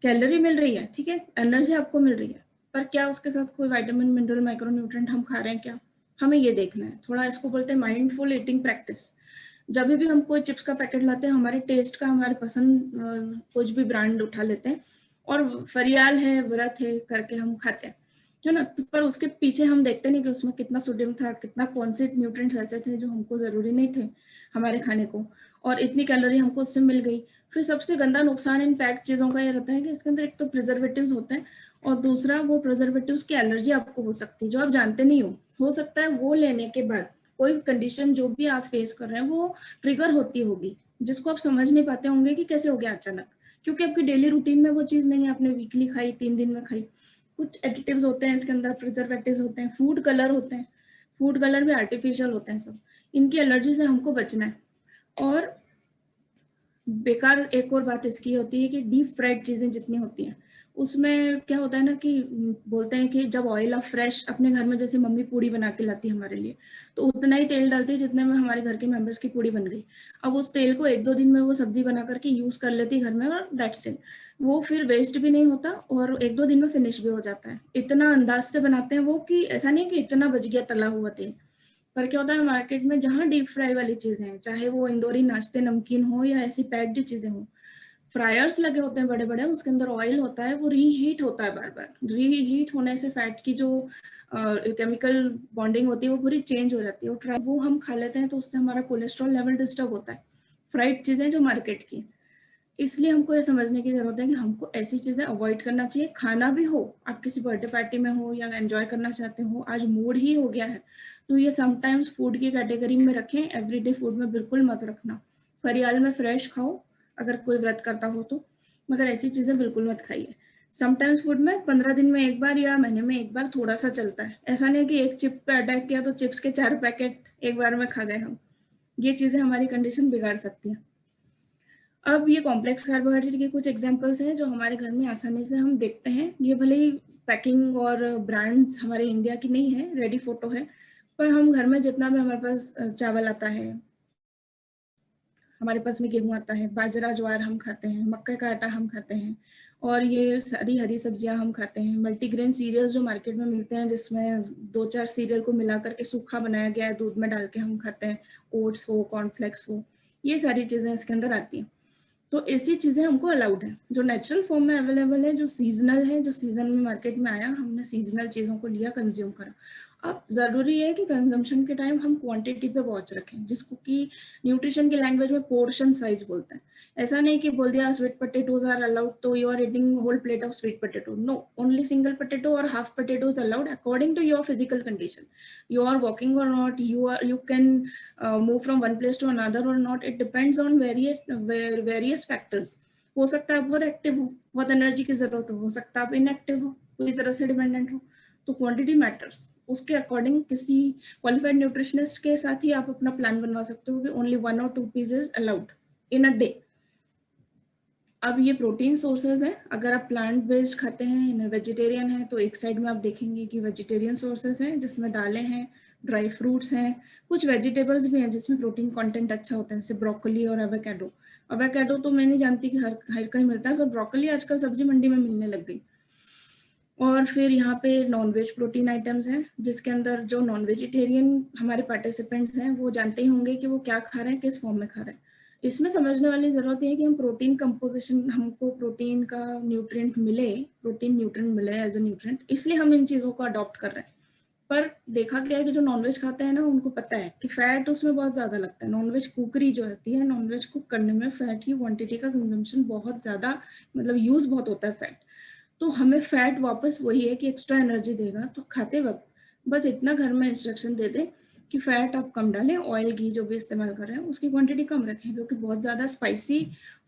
कैलोरी मिल रही है, ठीक है, एनर्जी आपको मिल रही है, पर क्या उसके साथ कोई विटामिन मिनरल माइक्रोन्यूट्रिएंट हम खा रहे हैं क्या, हमें ये देखना है थोड़ा। इसको बोलते हैं माइंडफुल ईटिंग प्रैक्टिस। जब भी हम कोई चिप्स का पैकेट लाते हैं, हमारे टेस्ट का, हमारे पसंद कुछ भी ब्रांड उठा लेते हैं और फरियाल है व्रत है करके हम खाते हैं, है ना, तो पर उसके पीछे हम देखते नहीं कि उसमें कितना सोडियम था, कितना कौन से न्यूट्रिएंट्स ऐसे थे जो हमको जरूरी नहीं थे हमारे खाने को, और इतनी कैलोरी हमको उससे मिल गई। फिर सबसे गंदा नुकसान इन पैक्ड चीजों का ये रहता है कि इसके अंदर एक तो प्रिजर्वेटिव्स होते हैं, और दूसरा वो प्रिजर्वेटिव्स की एलर्जी आपको हो सकती है जो आप जानते नहीं हो सकता है वो लेने के बाद कोई कंडीशन जो भी आप फेस कर रहे हैं वो ट्रिगर होती होगी, जिसको आप समझ नहीं पाते होंगे कि कैसे हो गया अचानक, क्योंकि आपकी डेली रूटीन में वो चीज नहीं है, आपने वीकली खाई, 3 दिन में खाई। कुछ एडिटिव्स होते हैं इसके अंदर, प्रिजर्वेटिव्स होते हैं, फूड कलर होते हैं, फूड कलर भी आर्टिफिशियल होते हैं सब, इनकी एलर्जी से हमको बचना है। और बेकार एक और बात इसकी होती है कि डीप फ्राइड चीजें जितनी होती हैं उसमें क्या होता है ना कि बोलते हैं कि जब ऑयल आप फ्रेश अपने घर में, जैसे मम्मी पूड़ी बना के लाती है हमारे लिए, तो उतना ही तेल डालती है जितने में हमारे घर के मेंबर्स की पूड़ी बन गई। अब उस तेल को 1-2 दिन में वो सब्जी बना करके यूज कर लेती है घर में, और दैट्स इट। वो फिर वेस्ट भी नहीं होता और 1-2 दिन में फिनिश भी हो जाता है। इतना अंदाज से बनाते हैं वो कि ऐसा नहीं कि इतना बच गया तला हुआ तेल। पर क्या होता है मार्केट में जहाँ डीप फ्राई वाली चीजें हैं, चाहे वो इंदौरी नाश्ते नमकीन हो या ऐसी पैक्ड चीजें हो, फ्रायर्स लगे होते हैं बड़े बड़े, उसके अंदर ऑयल होता है, वो रीहीट होता है बार बार। रीहीट होने से फैट की जो केमिकल बॉन्डिंग होती है वो पूरी चेंज हो जाती है। वो हम खा लेते हैं तो उससे हमारा कोलेस्ट्रॉल लेवल डिस्टर्ब होता है, फ्राइड चीजें जो मार्केट की। इसलिए हमको ये समझने की जरूरत है कि हमको ऐसी चीजें अवॉइड करना चाहिए। खाना भी हो, आप किसी बर्थडे पार्टी में हो या एंजॉय करना चाहते हो, आज मूड ही हो गया है, तो ये समटाइम्स फूड की कैटेगरी में रखें, एवरीडे फूड में बिल्कुल मत रखना। फरियाल में फ्रेश खाओ अगर कोई व्रत करता हो तो, मगर ऐसी चीजें बिल्कुल मत खाइए। समटाइम्स फूड में 15 दिन में एक बार या महीने में एक बार थोड़ा सा चलता है। ऐसा नहीं कि एक चिप पे अटैक किया तो चिप्स के 4 पैकेट एक बार में खा गए हम। ये चीजें हमारी कंडीशन बिगाड़ सकती हैं। अब ये कॉम्प्लेक्स कार्बोहाइड्रेट के कुछ एग्जांपल्स हैं जो हमारे घर में आसानी से हम देखते हैं। ये भले ही पैकिंग और ब्रांड्स हमारे इंडिया की नहीं है, रेडी फोटो है, पर हम घर में जितना भी हमारे पास चावल आता है, हमारे पास में गेहूं आता है, बाजरा ज्वार हम खाते हैं, मक्के का आटा हम खाते हैं, और ये सारी हरी सब्जियां हम खाते हैं। मल्टीग्रेन सीरियल्स जो मार्केट में मिलते हैं, जिसमें 2-4 सीरियल को मिला करके सूखा बनाया गया है, दूध में डाल के हम खाते हैं, ओट्स हो, कॉर्नफ्लेक्स हो, ये सारी चीजें इसके अंदर आती हैं। तो ऐसी चीजें हमको अलाउड है जो नेचुरल फॉर्म में अवेलेबल है, जो सीजनल है, जो सीजन में मार्केट में आया, हमने सीजनल चीजों को लिया, कंज्यूम करा। अब जरूरी है कि कंजम्पशन के टाइम हम क्वांटिटी पे वॉच रखें, जिसको कि न्यूट्रिशन की लैंग्वेज में पोर्शन साइज बोलते हैं। ऐसा नहीं कि बोल दिया स्वीट पोटैटोज आर अलाउड तो you are eating whole plate of sweet potato. No, only single potato और half potato is allowed according to your physical condition. You are walking or not, you can move from one place to another or not, it depends on various factors. हो सकता है आप बहुत एक्टिव हो, बहुत एनर्जी की जरूरत हो सकता है आप इनएक्टिव हो, पूरी तरह से डिपेंडेंट हो। तो क्वांटिटी मैटर्स, उसके अकॉर्डिंग किसी क्वालिफाइड न्यूट्रिशनिस्ट के साथ ही आप अपना प्लान बनवा सकते हो कि only 1 or 2 pieces allowed in a day. अब ये प्रोटीन सोर्सेज हैं। अगर आप प्लांट बेस्ड खाते हैं, वेजिटेरियन है, तो एक साइड में आप देखेंगे कि वेजिटेरियन सोर्सेज हैं जिसमें दालें हैं, ड्राई फ्रूट्स हैं, कुछ वेजिटेबल्स भी हैं जिसमें प्रोटीन कंटेंट अच्छा होता है, जैसे ब्रोकली और एवोकाडो। एवोकाडो तो मैं नहीं जानती कि हर कहीं मिलता है, पर ब्रोकली आजकल सब्जी मंडी में मिलने लग गई। और फिर यहाँ पे नॉन-वेज प्रोटीन आइटम्स हैं, जिसके अंदर जो नॉन वेजिटेरियन हमारे पार्टिसिपेंट्स हैं वो जानते ही होंगे कि वो क्या खा रहे हैं, किस फॉर्म में खा रहे हैं। इसमें समझने वाली जरूरत है कि हम प्रोटीन कंपोजिशन, हमको प्रोटीन का न्यूट्रिएंट मिले, प्रोटीन न्यूट्रिएंट मिले एज ए न्यूट्रिएंट, इसलिए हम इन चीजों को अडॉप्ट कर रहे हैं। पर देखा गया है कि जो नॉनवेज खाते हैं ना, उनको पता है कि फैट उसमें बहुत ज्यादा लगता है। नॉनवेज कुकरी जो होती है, नॉनवेज कुक करने में फैट की क्वांटिटी का कंजम्पशन बहुत ज्यादा, मतलब यूज बहुत होता है फैट। तो हमें फैट वापस वही है कि एक्स्ट्रा एनर्जी देगा, तो खाते वक्त बस इतना घर में इंस्ट्रक्शन दे दें कि फैट आप कम डालें, ऑयल घी जो भी इस्तेमाल कर रहे हैं उसकी क्वांटिटी कम रखें, क्योंकि बहुत ज़्यादा स्पाइसी,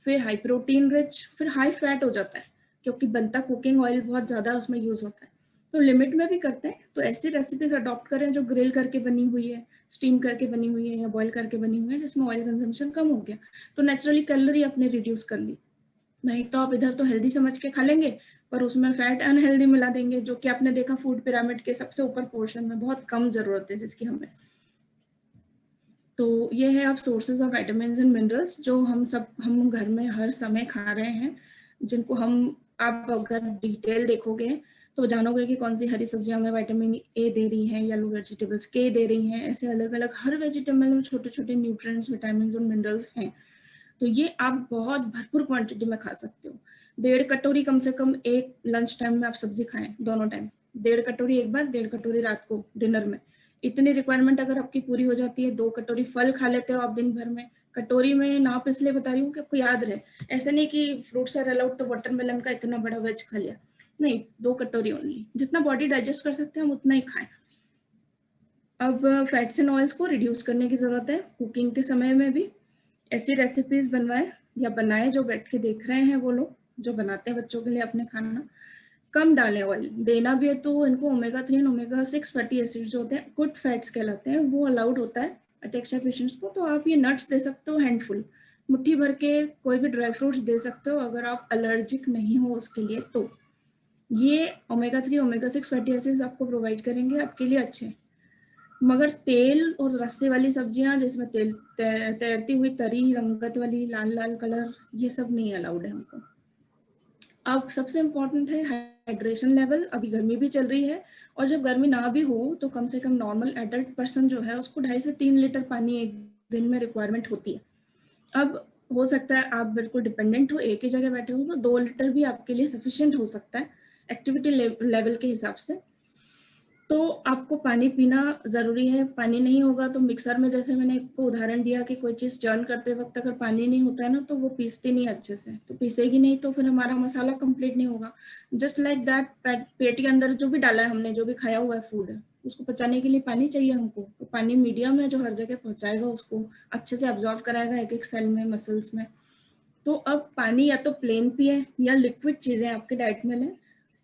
फिर हाई प्रोटीन रिच, फिर हाई फैट हो जाता है, क्योंकि बनता कुकिंग ऑयल बहुत ज़्यादा उसमें यूज़ होता है। तो लिमिट में भी करते हैं तो ऐसी रेसिपीज अडॉप्ट करें जो ग्रिल करके बनी हुई है, स्टीम करके बनी हुई है या बॉईल करके बनी हुई है, जिसमें ऑयल कंजम्पशन कम हो गया, तो नेचुरली कैलोरी अपने रिड्यूस कर ली। नहीं तो आप इधर तो हेल्दी समझ के खा लेंगे, पर उसमें फैट अनहेल्दी मिला देंगे, जो कि आपने देखा फूड पिरामिड के सबसे ऊपर पोर्शन में बहुत कम जरूरत है जिसकी हमें। तो ये है आप sources of vitamins and minerals जो हम घर में हर समय खा रहे हैं, जिनको आप अगर डिटेल देखोगे तो जानोगे कि कौन सी हरी सब्जियां हमें विटामिन ए दे रही हैं, येलो वेजिटेबल्स के दे रही हैं, ऐसे अलग अलग हर वेजिटेबल में छोटे छोटे न्यूट्रिएंट्स, विटामिन्स और मिनरल्स हैं। तो ये आप बहुत भरपूर क्वांटिटी में खा सकते हो। 1.5 कटोरी कम से कम एक लंच टाइम में आप सब्जी खाएं, दोनों टाइम 1.5 कटोरी एक बार, 1.5 कटोरी रात को डिनर में। इतनी रिक्वायरमेंट अगर आपकी पूरी हो जाती है, 2 कटोरी फल खा लेते हो आप दिन भर में। कटोरी में नाप इसलिए बता रही हूँ कि आपको याद रहे, ऐसे नहीं कि फ्रूट्स आर अलाउड तो वाटरमेलन का इतना बड़ा वेज खा लिया, नहीं, 2 कटोरी ओनली, जितना बॉडी डाइजेस्ट कर सकते हैं हम उतना ही खाएं। अब फैट्स एंड ऑयल्स को रिड्यूस करने की जरूरत है कुकिंग के समय में भी। ऐसी रेसिपीज बनवाएं या बनाए जो बैठ के देख रहे हैं वो लोग जो बनाते हैं बच्चों के लिए अपने खाना, कम डालें ऑयल। देना भी है तो इनको ओमेगा 3 ओमेगा 6 फैटी एसिड्स जो होते हैं, गुड फैट्स कहलाते हैं, वो अलाउड होता है अटेक्सिया पेशेंट्स को। तो आप ये नट्स दे सकते हो हैंडफुल, मुट्ठी भर के कोई भी ड्राई फ्रूट्स दे सकते हो अगर आप एलर्जिक नहीं हो उसके लिए। तो ये ओमेगा 3 ओमेगा 6 फैटी एसिड्स आपको प्रोवाइड करेंगे, आपके लिए अच्छे। मगर तेल और रस्से वाली सब्जियां जिसमें तेल तैरती हुई तरी रंगत वाली लाल लाल कलर, ये सब नहीं अलाउड है हमको। अब सबसे इम्पोर्टेंट है हाइड्रेशन लेवल। अभी गर्मी भी चल रही है, और जब गर्मी ना भी हो तो कम से कम नॉर्मल एडल्ट पर्सन जो है उसको 2.5 से 3 लीटर पानी एक दिन में रिक्वायरमेंट होती है। अब हो सकता है आप बिल्कुल डिपेंडेंट हो, एक ही जगह बैठे हो, तो 2 लीटर भी आपके लिए सफिशिएंट हो सकता है एक्टिविटी लेवल के हिसाब से। तो आपको पानी पीना ज़रूरी है। पानी नहीं होगा तो मिक्सर में, जैसे मैंने आपको उदाहरण दिया कि कोई चीज़ चर्न करते वक्त अगर पानी नहीं होता है ना तो वो पीसती नहीं अच्छे से, तो पीसेगी नहीं तो फिर हमारा मसाला कंप्लीट नहीं होगा। जस्ट लाइक दैट, पेट के अंदर जो भी डाला है हमने, जो भी खाया हुआ है फूड है, उसको पचाने के लिए पानी चाहिए हमको। तो पानी मीडियम है जो हर जगह पहुँचाएगा, उसको अच्छे से अब्जॉर्व कराएगा एक एक सेल में, मसल्स में। तो अब पानी या तो प्लेन पिए या लिक्विड चीज़ें आपके डाइट में लें।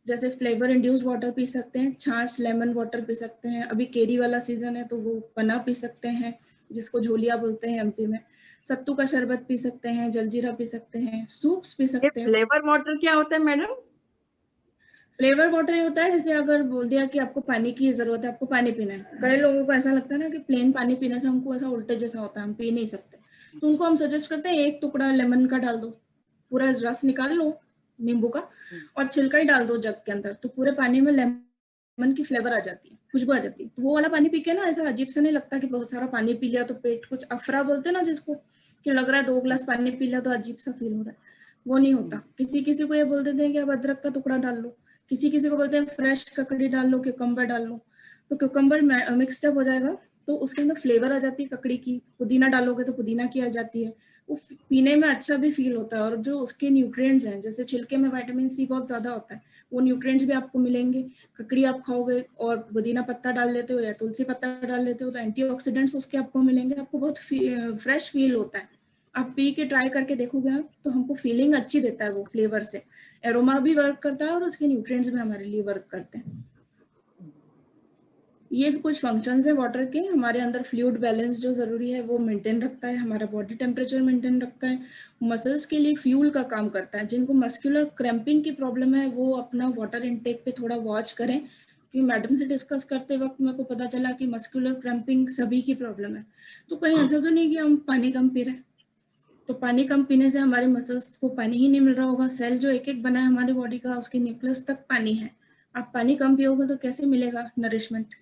जैसे फ्लेवर इंड्यूस्ड वाटर पी सकते हैं, छाछ लेमन वाटर पी सकते हैं। अभी केरी वाला सीजन है तो वो पना पी सकते हैं, जिसको झोलिया बोलते हैं एमपी में। सत्तू का शरबत पी सकते हैं, जलजीरा पी सकते हैं, सूप्स पी ये सकते हैं। फ्लेवर वाटर क्या होता है मैडम? फ्लेवर वाटर ये होता है जैसे अगर बोल दिया कि आपको पानी की जरूरत है, आपको पानी पीना है। कई लोगों को ऐसा लगता है ना कि प्लेन पानी पीने से हमको ऐसा उल्टे जैसा होता है, हम पी नहीं सकते। तो उनको हम सजेस्ट करते हैं एक टुकड़ा लेमन का डाल दो, पूरा रस निकाल लो नींबू का, और छिलका ही डाल दो जग के अंदर, तो पूरे पानी में लेमन की फ्लेवर आ जाती है, खुशबू आ जाती है। तो वो वाला पानी पी के ना ऐसा अजीब सा नहीं लगता कि बहुत सारा पानी पी लिया तो पेट कुछ अफरा बोलते हैं ना जिसको, कि लग रहा है 2 गिलास पानी पी लिया तो अजीब सा फील हो रहा है, वो नहीं होता। किसी किसी को ये बोल देते हैं कि आप अदरक का टुकड़ा डाल लो, किसी किसी को बोलते हैं फ्रेश ककड़ी डाल लो, क्यूकम्बर डाल लो। तो क्यूकम्बर मिक्सड अप हो जाएगा तो उसके अंदर फ्लेवर आ जाती है ककड़ी की। पुदीना डालोगे तो पुदीना की आ जाती है, वो पीने में अच्छा भी फील होता है। और जो उसके न्यूट्रिएंट्स हैं, जैसे छिलके में विटामिन सी बहुत ज्यादा होता है, वो न्यूट्रिएंट्स भी आपको मिलेंगे। ककड़ी आप खाओगे और पुदीना पत्ता डाल लेते हो या तुलसी पत्ता डाल लेते हो तो एंटीऑक्सीडेंट्स उसके आपको मिलेंगे, आपको बहुत फ्रेश फील होता है। आप पी के ट्राई करके देखोगे ना तो हमको फीलिंग अच्छी देता है वो फ्लेवर से। एरोमा भी वर्क करता है और उसके न्यूट्रिएंट्स भी हमारे लिए वर्क करते हैं। ये कुछ फंक्शंस है वाटर के। हमारे अंदर फ्लूइड बैलेंस जो जरूरी है वो मेंटेन रखता है, हमारा बॉडी टेम्परेचर मेंटेन रखता है, मसल्स के लिए फ्यूल का काम करता है। जिनको मस्कुलर क्रैम्पिंग की प्रॉब्लम है वो अपना वाटर इनटेक पे थोड़ा वॉच करें, कि मैडम से डिस्कस करते वक्त मेरे को पता चला कि मस्कुलर क्रैम्पिंग सभी की प्रॉब्लम है। तो कहीं ऐसा तो नहीं कि हम पानी कम पी रहे हैं, तो पानी कम पीने से हमारे मसल्स को पानी ही नहीं मिल रहा होगा। सेल जो एक एक बना है हमारी बॉडी का, उसके न्यूक्लियस तक पानी है। आप पानी कम पियोगे तो कैसे मिलेगा नरिशमेंट।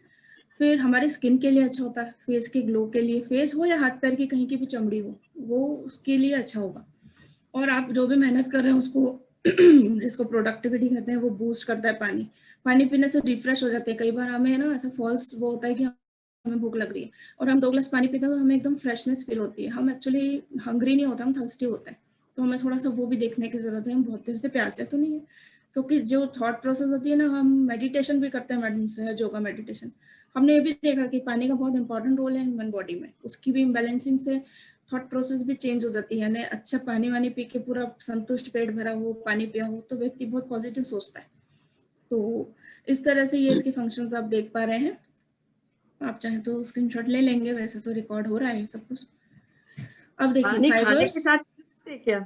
फिर हमारी स्किन के लिए अच्छा होता है, फेस के ग्लो के लिए, फेस हो या हाथ पैर की कहीं की भी चमड़ी हो, वो उसके लिए अच्छा होगा। और आप जो भी मेहनत कर रहे हैं उसको जिसको प्रोडक्टिविटी कहते हैं वो बूस्ट करता है पानी। पानी पीने से रिफ्रेश हो जाते हैं। कई बार हमें ना ऐसा फॉल्स वो होता है कि हमें भूख लग रही है और हम 2 गिलास पानी पीते हैं तो हमें एकदम फ्रेशनेस फील होती है, हम एक्चुअली हंग्री नहीं होता, हम थर्स्टी होते हैं। तो हमें थोड़ा सा वो भी देखने की जरूरत है, हम बहुत देर से प्यासे तो नहीं है। क्योंकि जो थॉट प्रोसेस होती है ना, हम मेडिटेशन भी करते हैं मैडम से, योगा मेडिटेशन, हमने ये भी देखा कि पानी का बहुत इंपॉर्टेंट रोल है ह्यूमन बॉडी में। उसकी भी इम्बैलेंसिंग से थॉट प्रोसेस भी चेंज हो जाती है। यानी अच्छा पानी वानी पी के पूरा संतुष्ट पेट भरा हो, पानी पिया हो, तो व्यक्ति बहुत पॉजिटिव सोचता है। तो इस तरह से ये इसके फंक्शंस आप देख पा रहे हैं। आप चाहे तो स्क्रीनशॉट ले लेंगे, वैसे तो रिकॉर्ड हो रहा है सब कुछ। अब देखिए पानी खाने के फाइबर्स। साथ पी सकते हैं क्या?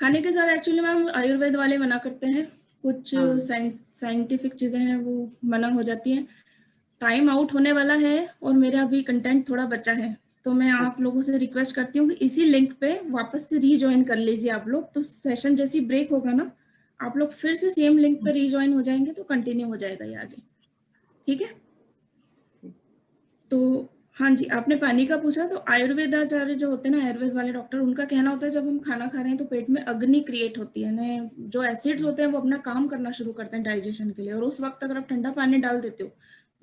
खाने के साथ एक्चुअली मैम आयुर्वेद वाले मना करते हैं, कुछ हाँ। साइंटिफिक चीजें हैं वो मना हो जाती हैं। टाइम आउट होने वाला है और मेरा अभी कंटेंट थोड़ा बचा है, तो मैं आप लोगों से रिक्वेस्ट करती हूँ कि इसी लिंक पे वापस से रीजॉइन कर लीजिए आप लोग। तो सेशन जैसी ब्रेक होगा ना, आप लोग फिर से सेम लिंक पे रीजॉइन हो जाएंगे तो कंटिन्यू हो जाएगा ये आगे। ठीक है? तो हाँ जी, आपने पानी का पूछा, तो आयुर्वेदाचार्य जो होते हैं ना, आयुर्वेद वाले डॉक्टर, उनका कहना होता है जब हम खाना खा रहे हैं तो पेट में अग्नि क्रिएट होती है ना, जो एसिड्स होते हैं वो अपना काम करना शुरू करते हैं डाइजेशन के लिए, और उस वक्त अगर आप ठंडा पानी डाल देते हो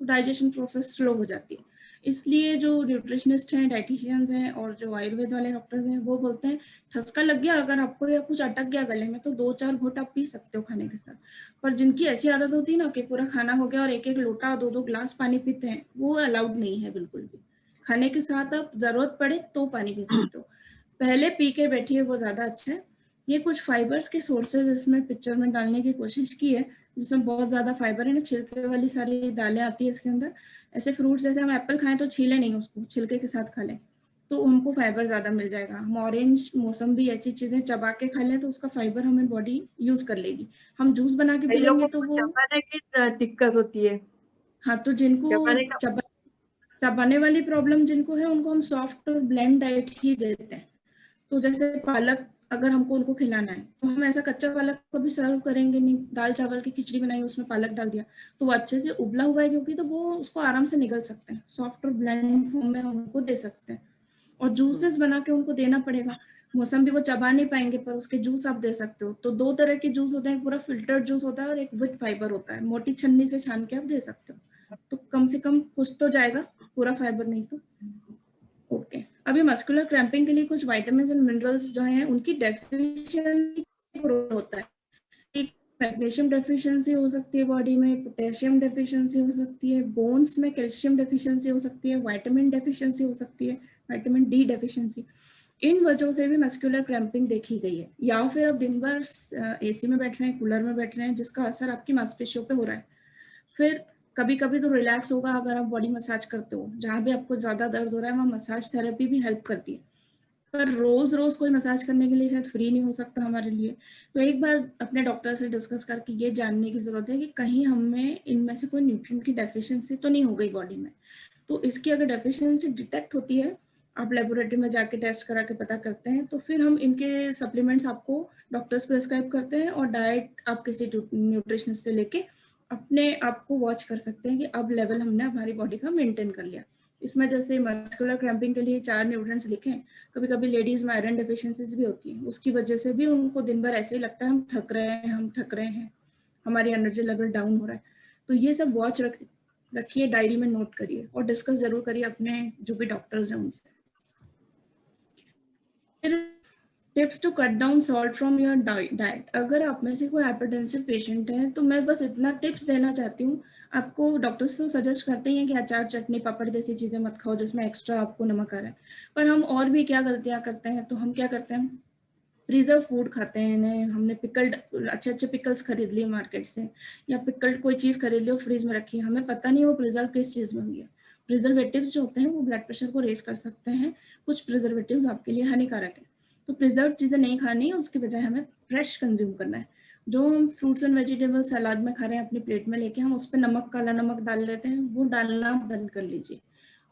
तो डाइजेशन प्रोसेस स्लो हो जाती है। इसलिए जो न्यूट्रिशनिस्ट हैं, डाइटिशियंस हैं और जो आयुर्वेद वाले डॉक्टर्स हैं वो बोलते हैं ठसका लग गया अगर आपको या कुछ अटक गया गले में तो 2-4 घूंट आप पी सकते हो खाने के साथ। पर जिनकी ऐसी आदत होती है ना कि पूरा खाना हो गया और एक एक लोटा 2-2 गिलास पानी पीते हैं, वो अलाउड नहीं है बिल्कुल भी। खाने के साथ आप जरूरत पड़े तो पानी पी सकते हो, पहले पी के बैठिए, वो ज्यादा अच्छा है। ये कुछ फाइबर्स के सोर्सेज इसमें पिक्चर में डालने की कोशिश की है, जिसमें बहुत ज्यादा फाइबर है ना, छिलके वाली सारी दालें आती है इसके अंदर। ऐसे फ्रूट्स जैसे हम एप्पल खाएं तो छीले नहीं उसको, छिलके के साथ खा लें, तो हमको फाइबर ज्यादा मिल जाएगा। हम ऑरेंज, मौसम्बी ऐसी चीजें चबा के खा लें तो उसका फाइबर हमें बॉडी यूज कर लेगी। हम जूस बना के कई पी लेंगे लोगों तो को वो, चबाने की दिक्कत होती है, हाँ, तो जिनको चबाने का। चबाने वाली प्रॉब्लम जिनको है उनको हम सॉफ्ट और ब्लेंड डाइट ही देते हैं। तो जैसे पालक अगर हमको उनको खिलाना है तो हम ऐसा कच्चा पालक को भी सर्व करेंगे नहीं। दाल चावल की खिचड़ी बनाई, उसमें पालक डाल दिया तो वो अच्छे से उबला हुआ है क्योंकि, तो वो उसको आराम से निगल सकते हैं। सॉफ्ट और ब्लेंड फॉर्म में हम उनको दे सकते हैं। और जूसेस बना के उनको देना पड़ेगा। मौसम भी वो चबा नहीं पाएंगे पर उसके जूस आप दे सकते हो। तो दो तरह के जूस होते हैं, एक पूरा फिल्टर्ड जूस होता है और एक विद फाइबर होता है। मोटी छन्नी से छान के आप दे सकते हो, तो कम से कम कुछ तो जाएगा, पूरा फाइबर नहीं तो। ओके, अभी मस्कुलर क्रैम्पिंग के लिए कुछ विटामिन एंड मिनरल्स जो हैं उनकी डेफिशिएंसी होता है। एक मैग्नीशियम डेफिशिएंसी हो सकती है बॉडी में, पोटेशियम डेफिशिएंसी हो सकती है, बोन्स में कैल्शियम डेफिशिएंसी हो सकती है, विटामिन डेफिशिएंसी हो सकती है, विटामिन डी डेफिशिएंसी। इन वजहों से भी मस्कुलर क्रैम्पिंग देखी गई है। या फिर आप दिन भर एसी में बैठ रहे हैं, कूलर में बैठ रहे हैं, जिसका असर आपकी मांसपेशियों पे हो रहा है। फिर कभी कभी तो रिलैक्स होगा अगर आप बॉडी मसाज करते हो। जहां भी आपको ज्यादा दर्द हो रहा है वहां मसाज थेरेपी भी हेल्प करती है। पर रोज रोज कोई मसाज करने के लिए शायद फ्री नहीं हो सकता हमारे लिए। तो एक बार अपने डॉक्टर से डिस्कस करके ये जानने की जरूरत है कि कहीं हमें इनमें से कोई न्यूट्रिएंट की डेफिशिएंसी तो नहीं हो गई बॉडी में। तो इसकी अगर डेफिशिएंसी डिटेक्ट होती है, आप लेबोरेटरी में जाके टेस्ट करा के पता करते हैं, तो फिर हम इनके सप्लीमेंट्स आपको डॉक्टर्स प्रेस्क्राइब करते हैं और डाइट आप किसी न्यूट्रिशनिस्ट से लेके अपने आप को वॉच कर सकते हैं कि अब लेवल हमने हमारी बॉडी का मेंटेन कर लिया। इसमें जैसे मस्कुलर क्रैम्पिंग के लिए 4 न्यूट्रिएंट्स लिखे हैं। कभी कभी लेडीज में आयरन डेफिशिएंसीज भी होती है, उसकी वजह से भी उनको दिन भर ऐसे ही लगता है हम थक रहे हैं, हम थक रहे हैं, हमारी एनर्जी लेवल डाउन हो रहा है। तो ये सब वॉच रखिए, डायरी में नोट करिए और डिस्कस जरूर करिए अपने जो भी डॉक्टर्स हैं उनसे। फिर tips to cut down salt from your diet. अगर आप में से कोई हाइपरटेंसिव पेशेंट है तो मैं बस इतना टिप्स देना चाहती हूँ। आपको डॉक्टर्स तो सजेस्ट करते ही हैं कि अचार, चटनी, पापड़ जैसी चीजें मत खाओ जिसमें एक्स्ट्रा आपको नमक आ रहा है। पर हम और भी क्या गलतियां करते हैं, तो हम क्या करते हैं, प्रिजर्व फूड खाते हैं। इन्हें हमने पिकल्ड, अच्छे अच्छे पिकल्स खरीद लिए मार्केट से, या पिकल्ड कोई चीज खरीद ली और फ्रीज में रखी है, हमें पता नहीं वो प्रिजर्व किस चीज में हुई है। प्रिजर्वेटिव्स जो होते हैं वो ब्लड प्रेशर को रेस कर सकते हैं। कुछ प्रिजर्वेटिव्स आपके लिए हानिकारक है। तो प्रिजर्व चीजें नहीं खानी है, उसके बजाय हमें फ्रेश कंज्यूम करना है। जो हम फ्रूट्स एंड वेजिटेबल सलाद में खा रहे हैं अपनी प्लेट में लेके, हम उस पर नमक, काला नमक डाल लेते हैं, वो डालना बंद कर लीजिए।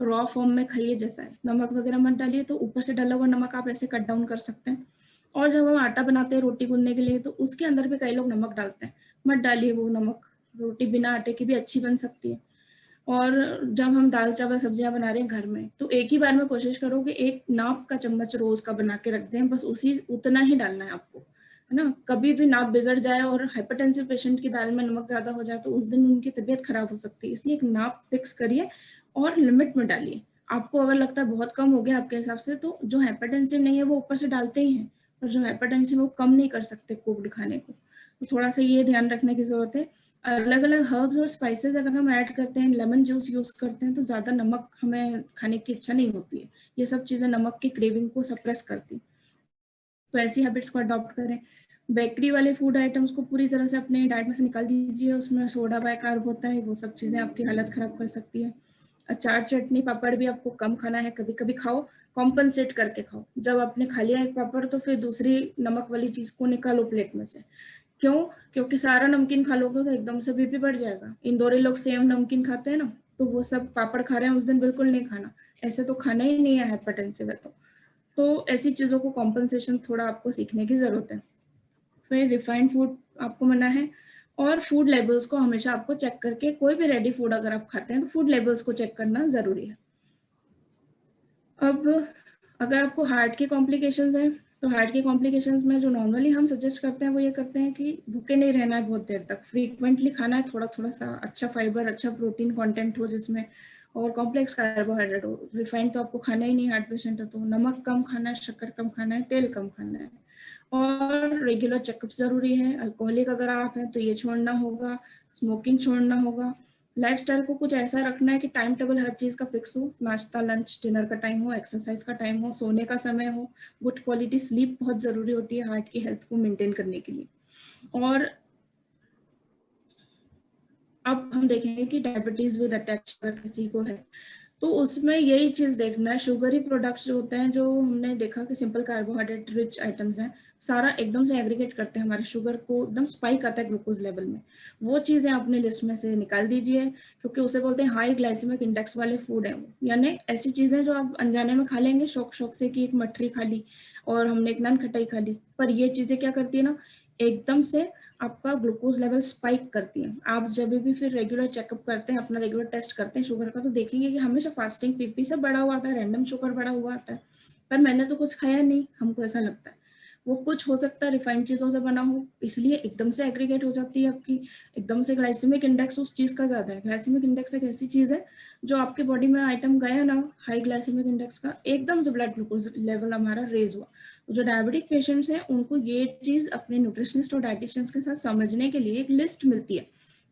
रॉ फॉर्म में खाइए, जैसा है नमक वगैरह मत डालिए। तो ऊपर से डाला हुआ नमक आप ऐसे कट डाउन कर सकते हैं। और जब हम आटा बनाते हैं रोटी गूंदने के लिए, तो उसके अंदर भी कई लोग नमक डालते हैं, मत डालिए वो नमक। रोटी बिना आटे की भी अच्छी बन सकती है। और जब हम दाल चावल सब्जियां बना रहे हैं घर में, तो एक ही बार में कोशिश करो कि एक नाप का चम्मच रोज का बना के रख दें, बस उसी उतना ही डालना है आपको, है ना। कभी भी नाप बिगड़ जाए और हाइपरटेंसिव पेशेंट की दाल में नमक ज्यादा हो जाए तो उस दिन उनकी तबीयत खराब हो सकती है। इसलिए एक नाप फिक्स करिए और लिमिट में डालिए। आपको अगर लगता है बहुत कम हो गया आपके हिसाब से, तो जो हाइपरटेंसिव नहीं है वो ऊपर से डालते ही हैं, और जो हाइपरटेंसिव है वो कम नहीं कर सकते कुक्ड खाने को। तो थोड़ा सा ये ध्यान रखने की जरूरत है। अलग अलग हर्ब्स और स्पाइसेस अगर हम ऐड करते हैं, लेमन जूस यूज करते हैं, तो ज्यादा नमक हमें खाने की इच्छा नहीं होती है। ये सब चीजें नमक की क्रेविंग को सप्रेस करती। तो ऐसी हैबिट्स को अडॉप्ट करें। बेकरी वाले फूड आइटम्स को पूरी तरह से अपने डाइट में से निकाल दीजिए। उसमें सोडा बाइकार्ब होता है, वो सब चीजें आपकी हालत खराब कर सकती है। अचार, चटनी, पापड़ भी आपको कम खाना है, कभी कभी खाओ, कॉम्पनसेट करके खाओ। जब आपने खा लिया एक पापड़ तो फिर दूसरी नमक वाली चीज को निकालो प्लेट में से। क्यों? क्योंकि सारा नमकीन खा लोगे तो एकदम से बीपी बढ़ जाएगा। इंदौरी लोग सेम नमकीन खाते हैं ना, तो वो सब पापड़ खा रहे हैं उस दिन, बिल्कुल नहीं खाना। ऐसे तो खाना ही नहीं है, हाइपरटेंसिव है तो ऐसी चीजों को कॉम्पनसेशन थोड़ा आपको सीखने की जरूरत है। फिर रिफाइंड फूड आपको मना है। और फूड लेबल्स को हमेशा आपको चेक करके, कोई भी रेडी फूड अगर आप खाते हैं तो फूड लेबल्स को चेक करना जरूरी है। अब अगर आपको हार्ट की कॉम्प्लिकेशंस हैं, तो हार्ट की कॉम्प्लिकेशंस में जो नॉर्मली हम सजेस्ट करते हैं वो ये करते हैं कि भूखे नहीं रहना है बहुत देर तक, फ्रीक्वेंटली खाना है, थोड़ा थोड़ा सा अच्छा फाइबर, अच्छा प्रोटीन कंटेंट हो जिसमें, और कॉम्प्लेक्स कार्बोहाइड्रेट हो। रिफाइंड तो आपको खाना ही नहीं, हार्ट पेशेंट है तो। नमक कम खाना है, शक्कर कम खाना है, तेल कम खाना है। और रेगुलर चेकअप जरूरी है। अल्कोहलिक अगर आप हैं तो ये छोड़ना होगा, स्मोकिंग छोड़ना होगा। लाइफस्टाइल को कुछ ऐसा रखना है कि टाइम टेबल हर चीज का फिक्स हो, नाश्ता, लंच, डिनर का टाइम हो, एक्सरसाइज का टाइम हो, सोने का समय हो। गुड क्वालिटी स्लीप बहुत जरूरी होती है हार्ट की हेल्थ को मेंटेन करने के लिए। और अब हम देखेंगे कि डायबिटीज विद अटैच अगर किसी को है तो उसमें यही चीज देखना है, शुगरी प्रोडक्ट्स जो होते हैं, जो हमने देखा कि सिंपल कार्बोहाइड्रेट रिच आइटम्स हैं, सारा एकदम से एग्रीगेट करते हैं हमारे शुगर को, एकदम स्पाइक आता है ग्लूकोज लेवल में। वो चीजें अपने लिस्ट में से निकाल दीजिए, क्योंकि उसे बोलते हैं हाई ग्लाइसेमिक इंडेक्स वाले फूड है। यानी ऐसी चीजें जो आप अनजाने में खा लेंगे शौक शौक से, कि एक मठरी खा ली और हमने एक नान खटाई खा ली, पर ये चीजें क्या करती है ना, एकदम से आपका ग्लूकोज लेवल स्पाइक करती है। आप जब भी फिर रेगुलर चेकअप करते हैं, अपना रेगुलर टेस्ट करते हैं शुगर का, तो देखेंगे कि हमेशा फास्टिंग पीपी से बढ़ा हुआ आता है, रैंडम शुगर बढ़ा हुआ आता है, पर मैंने तो कुछ खाया नहीं, हमको ऐसा लगता है। वो कुछ हो सकता है रिफाइंड चीजों से बना हो, इसलिए एकदम से एग्रीगेट हो जाती है आपकी, एकदम से ग्लाइसेमिक इंडेक्स उस चीज का ज्यादा है। ग्लाइसेमिक इंडेक्स एक ऐसी चीज है जो आपके बॉडी में आइटम गया ना हाई ग्लाइसेमिक इंडेक्स का, एकदम से ब्लड ग्लूकोज लेवल हमारा रेज हुआ। जो डायबिटिक पेशेंट्स हैं उनको ये चीज अपने न्यूट्रिशनिस्ट और डाइटिशियंस के साथ समझने के लिए एक लिस्ट मिलती है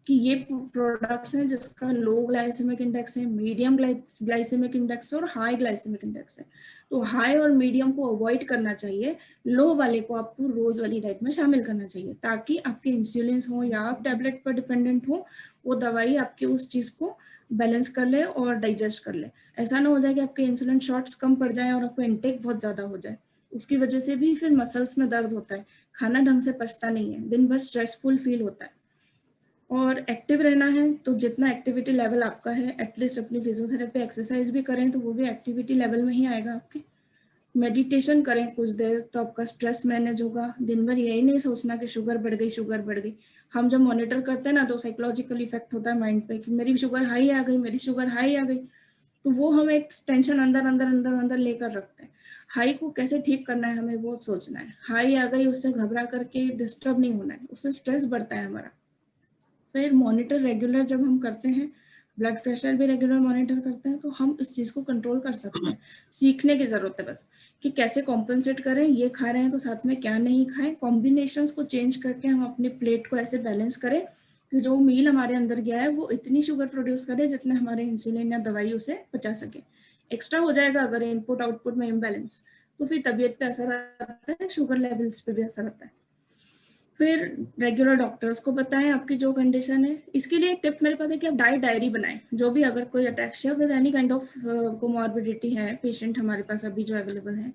कि ये प्रोडक्ट्स हैं जिसका लो ग्लाइसेमिक इंडेक्स है, मीडियम ग्लाइसेमिक इंडेक्स और हाई ग्लाइसेमिक इंडेक्स है। तो हाई और मीडियम को अवॉइड करना चाहिए, लो वाले को आपको रोज वाली डाइट में शामिल करना चाहिए, ताकि आपके इंसुलिन हो या आप टैबलेट पर डिपेंडेंट हो, वो दवाई आपकी उस चीज को बैलेंस कर ले और डाइजेस्ट कर ले। ऐसा ना हो जाए कि आपके इंसुलिन शॉट्स कम पड़ जाए और आपको इंटेक बहुत ज्यादा हो जाए, उसकी वजह से भी फिर मसल्स में दर्द होता है, खाना ढंग से पचता नहीं है, दिन भर स्ट्रेसफुल फील होता है। और एक्टिव रहना है तो जितना एक्टिविटी लेवल आपका है, एटलीस्ट अपनी फिजियोथेरेपी एक्सरसाइज भी करें तो वो भी एक्टिविटी लेवल में ही आएगा आपके। मेडिटेशन करें कुछ देर तो आपका स्ट्रेस मैनेज होगा। दिन भर यही नहीं सोचना कि शुगर बढ़ गई शुगर बढ़ गई। हम जब मॉनिटर करते हैं ना तो साइकोलॉजिकल इफेक्ट होता है माइंड पे कि मेरी शुगर हाई आ गई, मेरी शुगर हाई आ गई, तो वो हम एक टेंशन अंदर अंदर अंदर अंदर लेकर रखते हैं। हाई को कैसे ठीक करना है हमें वो सोचना है। हाई आ गई उससे घबरा करके डिस्टर्ब नहीं होना है, उससे स्ट्रेस बढ़ता है हमारा। फिर मॉनिटर रेगुलर जब हम करते हैं, ब्लड प्रेशर भी रेगुलर मॉनिटर करते हैं, तो हम इस चीज को कंट्रोल कर सकते हैं। सीखने की जरूरत है बस कि कैसे कॉम्पनसेट करें, ये खा रहे हैं तो साथ में क्या नहीं खाएं, कॉम्बिनेशंस को चेंज करके हम अपनी प्लेट को ऐसे बैलेंस करें कि जो मील हमारे अंदर गया है वो इतनी शुगर प्रोड्यूस करे जितने हमारे इंसुलिन या दवाई उसे पचा सके। एक्स्ट्रा हो जाएगा अगर इनपुट आउटपुट में इम्बैलेंस, तो फिर तबीयत पे असर आता है, शुगर लेवल्स पे भी असर आता है। फिर रेगुलर डॉक्टर्स को बताएं आपकी जो कंडीशन है। इसके लिए एक टिप मेरे पास है कि आप डाइट डायरी बनाएं। जो भी अगर कोई ataxia with any kind of comorbidity है पेशेंट हमारे पास अभी जो अवेलेबल है,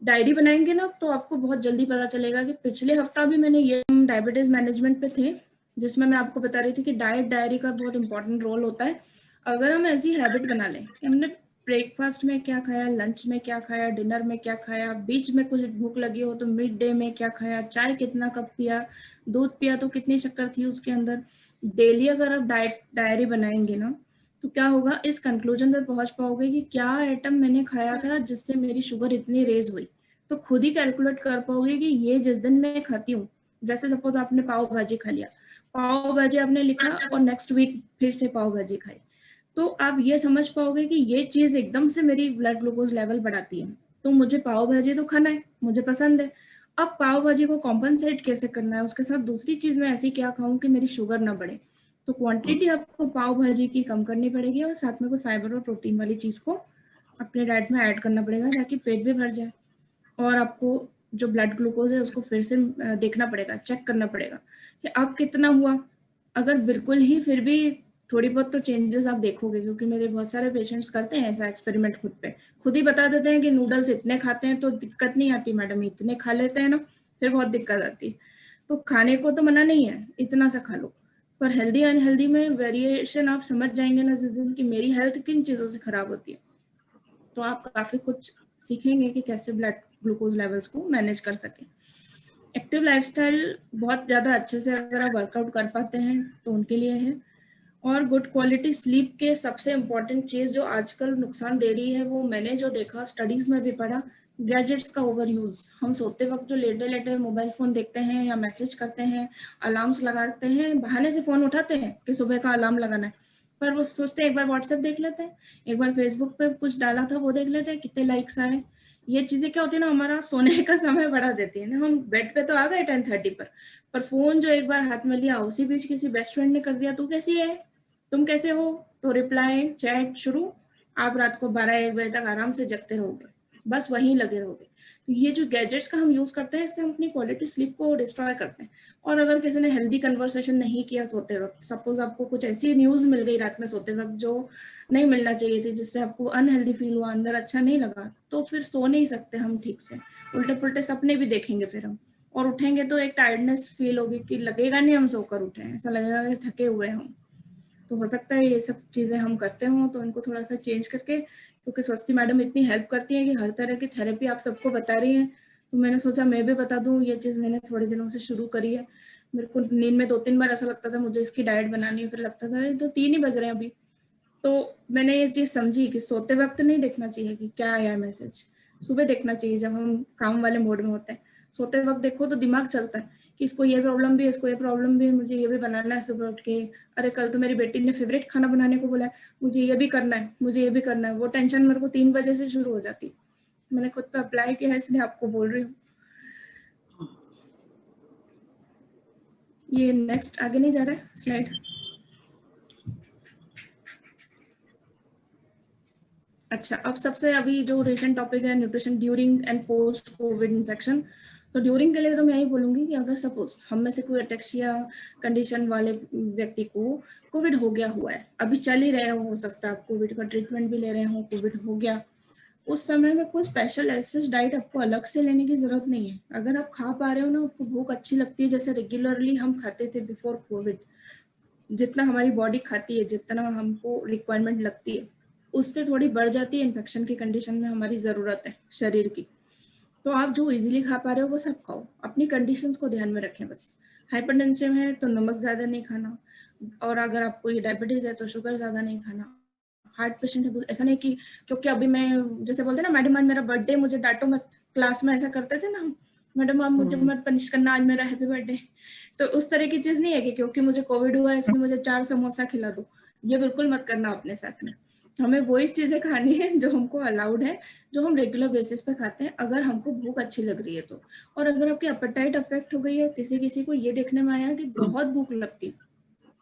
डायरी बनाएंगे ना तो आपको बहुत जल्दी पता चलेगा कि पिछले हफ्ता भी मैंने ये डायबिटीज मैनेजमेंट पे थे जिसमें मैं आपको बता रही थी कि डाइट डायरी का बहुत इंपॉर्टेंट रोल होता है। अगर हम ऐसी हैबिट बना लें कि हमने ब्रेकफास्ट में क्या खाया, लंच में क्या खाया, डिनर में क्या खाया, बीच में कुछ भूख लगी हो तो मिड डे में क्या खाया, चाय कितना कप पिया, दूध पिया तो कितनी शक्कर थी उसके अंदर, डेली अगर आप डाइट डायरी बनाएंगे ना तो क्या होगा, इस कंक्लूजन पर पहुंच पाओगे कि क्या आइटम मैंने खाया था जिससे मेरी शुगर इतनी रेज हुई। तो खुद ही कैलकुलेट कर पाओगे कि ये जिस दिन मैं खाती हूँ, जैसे सपोज आपने पाव भाजी खा लिया, पाव भाजी आपने लिखा और नेक्स्ट वीक फिर से पाव भाजी खाई, तो आप ये समझ पाओगे कि ये चीज एकदम से मेरी ब्लड ग्लूकोज लेवल बढ़ाती है, तो मुझे पाव भाजी तो खाना है, मुझे पसंद है। अब पाव भाजी को कॉम्पनसेट कैसे करना है, उसके साथ दूसरी चीज मैं ऐसी क्या खाऊं कि मेरी शुगर ना बढ़े, तो क्वांटिटी आपको पाव भाजी की कम करनी पड़ेगी और साथ में कोई फाइबर और प्रोटीन वाली चीज को अपने डाइट में ऐड करना पड़ेगा ताकि पेट भी भर जाए। और आपको जो ब्लड ग्लूकोज है उसको फिर से देखना पड़ेगा, चेक करना पड़ेगा कि अब कितना हुआ। अगर बिल्कुल ही फिर भी थोड़ी बहुत तो चेंजेस आप देखोगे, क्योंकि मेरे बहुत सारे पेशेंट्स करते हैं ऐसा एक्सपेरिमेंट खुद पे, खुद ही बता देते हैं कि नूडल्स इतने खाते हैं तो दिक्कत नहीं आती मैडम, इतने खा लेते हैं ना फिर बहुत दिक्कत आती है। तो खाने को तो मना नहीं है, इतना सा खा लो, पर हेल्दी अनहेल्दी में वेरिएशन आप समझ जाएंगे ना जिस दिन की मेरी हेल्थ किन चीजों से खराब होती है, तो आप काफी कुछ सीखेंगे कि कैसे ब्लड ग्लूकोज लेवल्स को मैनेज कर सके। एक्टिव लाइफस्टाइल बहुत ज़्यादा अच्छे से अगर आप वर्कआउट कर पाते हैं तो उनके लिए है। और गुड क्वालिटी स्लीप के सबसे इम्पोर्टेंट चीज़ जो आजकल नुकसान दे रही है, वो मैंने जो देखा स्टडीज में भी पढ़ा, गैजेट्स का ओवर यूज। हम सोते वक्त जो लेटे लेटे मोबाइल फोन देखते हैं या मैसेज करते हैं, अलार्म्स लगाते हैं, बहाने से फोन उठाते हैं कि सुबह का अलार्म लगाना है, पर वो सोचते हैं एक बार व्हाट्सएप देख लेते हैं, एक बार फेसबुक पे कुछ डाला था वो देख लेते हैं कितने लाइक्स आए। ये चीजें क्या होती है ना, हमारा सोने का समय बढ़ा देती है ना। हम बेड पे तो आ गए 10:30 पर फोन जो एक बार हाथ में लिया उसी बीच किसी बेस्ट फ्रेंड ने कर दिया, तू कैसी है, तुम कैसे हो, तो रिप्लाई चैट शुरू, आप रात को 12-1 बजे तक आराम से जगते रहोगे, बस वहीं लगे रहोगे। तो ये जो गैजेट्स का हम यूज करते हैं, इससे हम अपनी क्वालिटी स्लीप को डिस्ट्रॉय करते हैं। और अगर किसी ने हेल्दी कन्वर्सेशन नहीं किया सोते वक्त, सपोज आपको कुछ ऐसी न्यूज मिल गई रात में सोते वक्त जो नहीं मिलना चाहिए थी, जिससे आपको अनहेल्दी फील हुआ, अंदर अच्छा नहीं लगा, तो फिर सो नहीं सकते हम ठीक से, उल्टे पुल्टे सपने भी देखेंगे फिर हम, और उठेंगे तो एक टायर्डनेस फील होगी कि लगेगा नहीं हम सोकर उठे हैं, ऐसा लगेगा कि थके हुए हैं हम। तो हो सकता है ये सब चीजें हम करते हों, तो इनको थोड़ा सा चेंज करके, क्योंकि स्वस्ति मैडम इतनी हेल्प करती है कि हर तरह की थेरेपी आप सबको बता रही हैं, तो मैंने सोचा मैं भी बता दूं। ये चीज मैंने थोड़े दिनों से शुरू करी है। मेरे को नींद में 2-3 बार ऐसा लगता था मुझे इसकी डाइट बनानी है, फिर लगता था अरे तो 3 ही बज रहे हैं अभी। तो मैंने ये चीज समझी कि सोते वक्त नहीं देखना चाहिए कि क्या आया है मैसेज, सुबह देखना चाहिए जब हम काम वाले मोड में होते हैं। सोते वक्त देखो तो दिमाग चलता है कि इसको ये प्रॉब्लम भी है, इसको ये प्रॉब्लम भी है, मुझे ये भी बनाना है सुबह उठ के, अरे कल तो मेरी बेटी ने फेवरेट खाना बनाने को बोला है, मुझे ये भी करना है, मुझे ये भी करना है। वो टेंशन मेरे को 3 बजे से शुरू हो जाती। मैंने खुद पे अप्लाई किया है, इसलिए आपको बोल रही हूँ। ये नेक्स्ट आगे नहीं जा रहा है स्लाइड। अच्छा, अब सबसे अभी जो रिसेंट टॉपिक है nutrition during and post Covid infection. तो ड्यूरिंग के लिए तो मैं यही बोलूंगी कि अगर सपोज हम में से कोई अटेक्सिया कंडीशन वाले व्यक्ति को कोविड हो गया हुआ है, अभी चल ही रहे हो सकता है आप कोविड का ट्रीटमेंट भी ले रहे हो, कोविड हो गया, उस समय में कोई स्पेशल ऐसे डाइट आपको अलग से लेने की जरूरत नहीं है। अगर आप खा पा रहे हो ना, आपको भूख अच्छी लगती है जैसे रेगुलरली हम खाते थे बिफोर कोविड, जितना हमारी बॉडी खाती है, जितना हमको रिक्वायरमेंट लगती है, उससे थोड़ी बढ़ जाती है इन्फेक्शन की कंडीशन में हमारी ज़रूरत है शरीर की, तो आप जो इजीली खा पा रहे हो वो सब खाओ। अपनी कंडीशंस को ध्यान में रखें बस। हाइपरटेंसिव है तो नमक ज़्यादा नहीं खाना, और अगर आपको ये डायबिटीज़ है तो शुगर ज़्यादा नहीं खाना। हार्ट पेशेंट है तो ऐसा नहीं कि, क्योंकि अभी मैं जैसे बोलते हैं ना मैडम आज मेरा बर्थडे, मुझे डांटो मत, क्लास में ऐसा करते थे ना, मैडम आप मुझे मत पनिश करना, आज मेरा हैप्पी बर्थडे। तो उस तरह की चीज नहीं है कि क्योंकि मुझे कोविड हुआ है इसलिए मुझे 4 समोसा खिला दो, ये बिल्कुल मत करना अपने साथ में। हमें वही चीजें खानी है जो हमको अलाउड है, जो हम रेगुलर बेसिस पे खाते हैं, अगर हमको भूख अच्छी लग रही है तो। और अगर आपकी एपेटाइट अफेक्ट हो गई है, किसी किसी को ये देखने में आया कि बहुत भूख लगती है,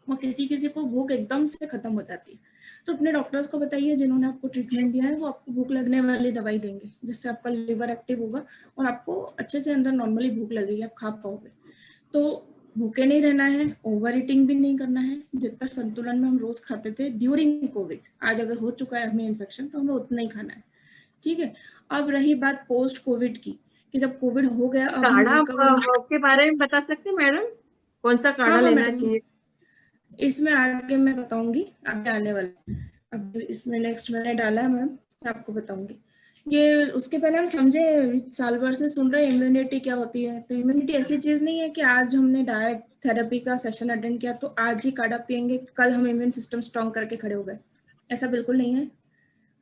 और किसी किसी को भूख एकदम से खत्म हो जाती है, तो अपने डॉक्टर्स को बताइए जिन्होंने आपको ट्रीटमेंट दिया है, वो आपको भूख लगने वाली दवाई देंगे जिससे आपका लिवर एक्टिव होगा और आपको अच्छे से अंदर नॉर्मली भूख लगेगी, आप खा पाओगे। तो भूखे नहीं रहना है, ओवर ईटिंग भी नहीं करना है, जितना संतुलन में हम रोज खाते थे ड्यूरिंग कोविड, आज अगर हो चुका है हमें इन्फेक्शन तो हमें उतना ही खाना है। ठीक है। अब रही बात पोस्ट कोविड की, कि जब कोविड हो गया अब हम काढ़ा रिकवर। के बारे में बता सकते हैं मैडम, कौन सा हाँ काढ़ा हाँ लेना मैडम, चाहिए? इसमें आगे मैं बताऊंगी, आगे आने वाला। अब इसमें नेक्स्ट मैंने डाला है मैम, मैं आपको बताऊंगी। ये उसके पहले हम समझे, साल भर से सुन रहे हैं इम्यूनिटी क्या होती है। तो इम्यूनिटी ऐसी चीज नहीं है कि आज हमने डाइट थेरेपी का सेशन अटेंड किया तो आज ही काढ़ा पियेंगे कल हम इम्यून सिस्टम स्ट्रॉन्ग करके खड़े हो गए, ऐसा बिल्कुल नहीं है।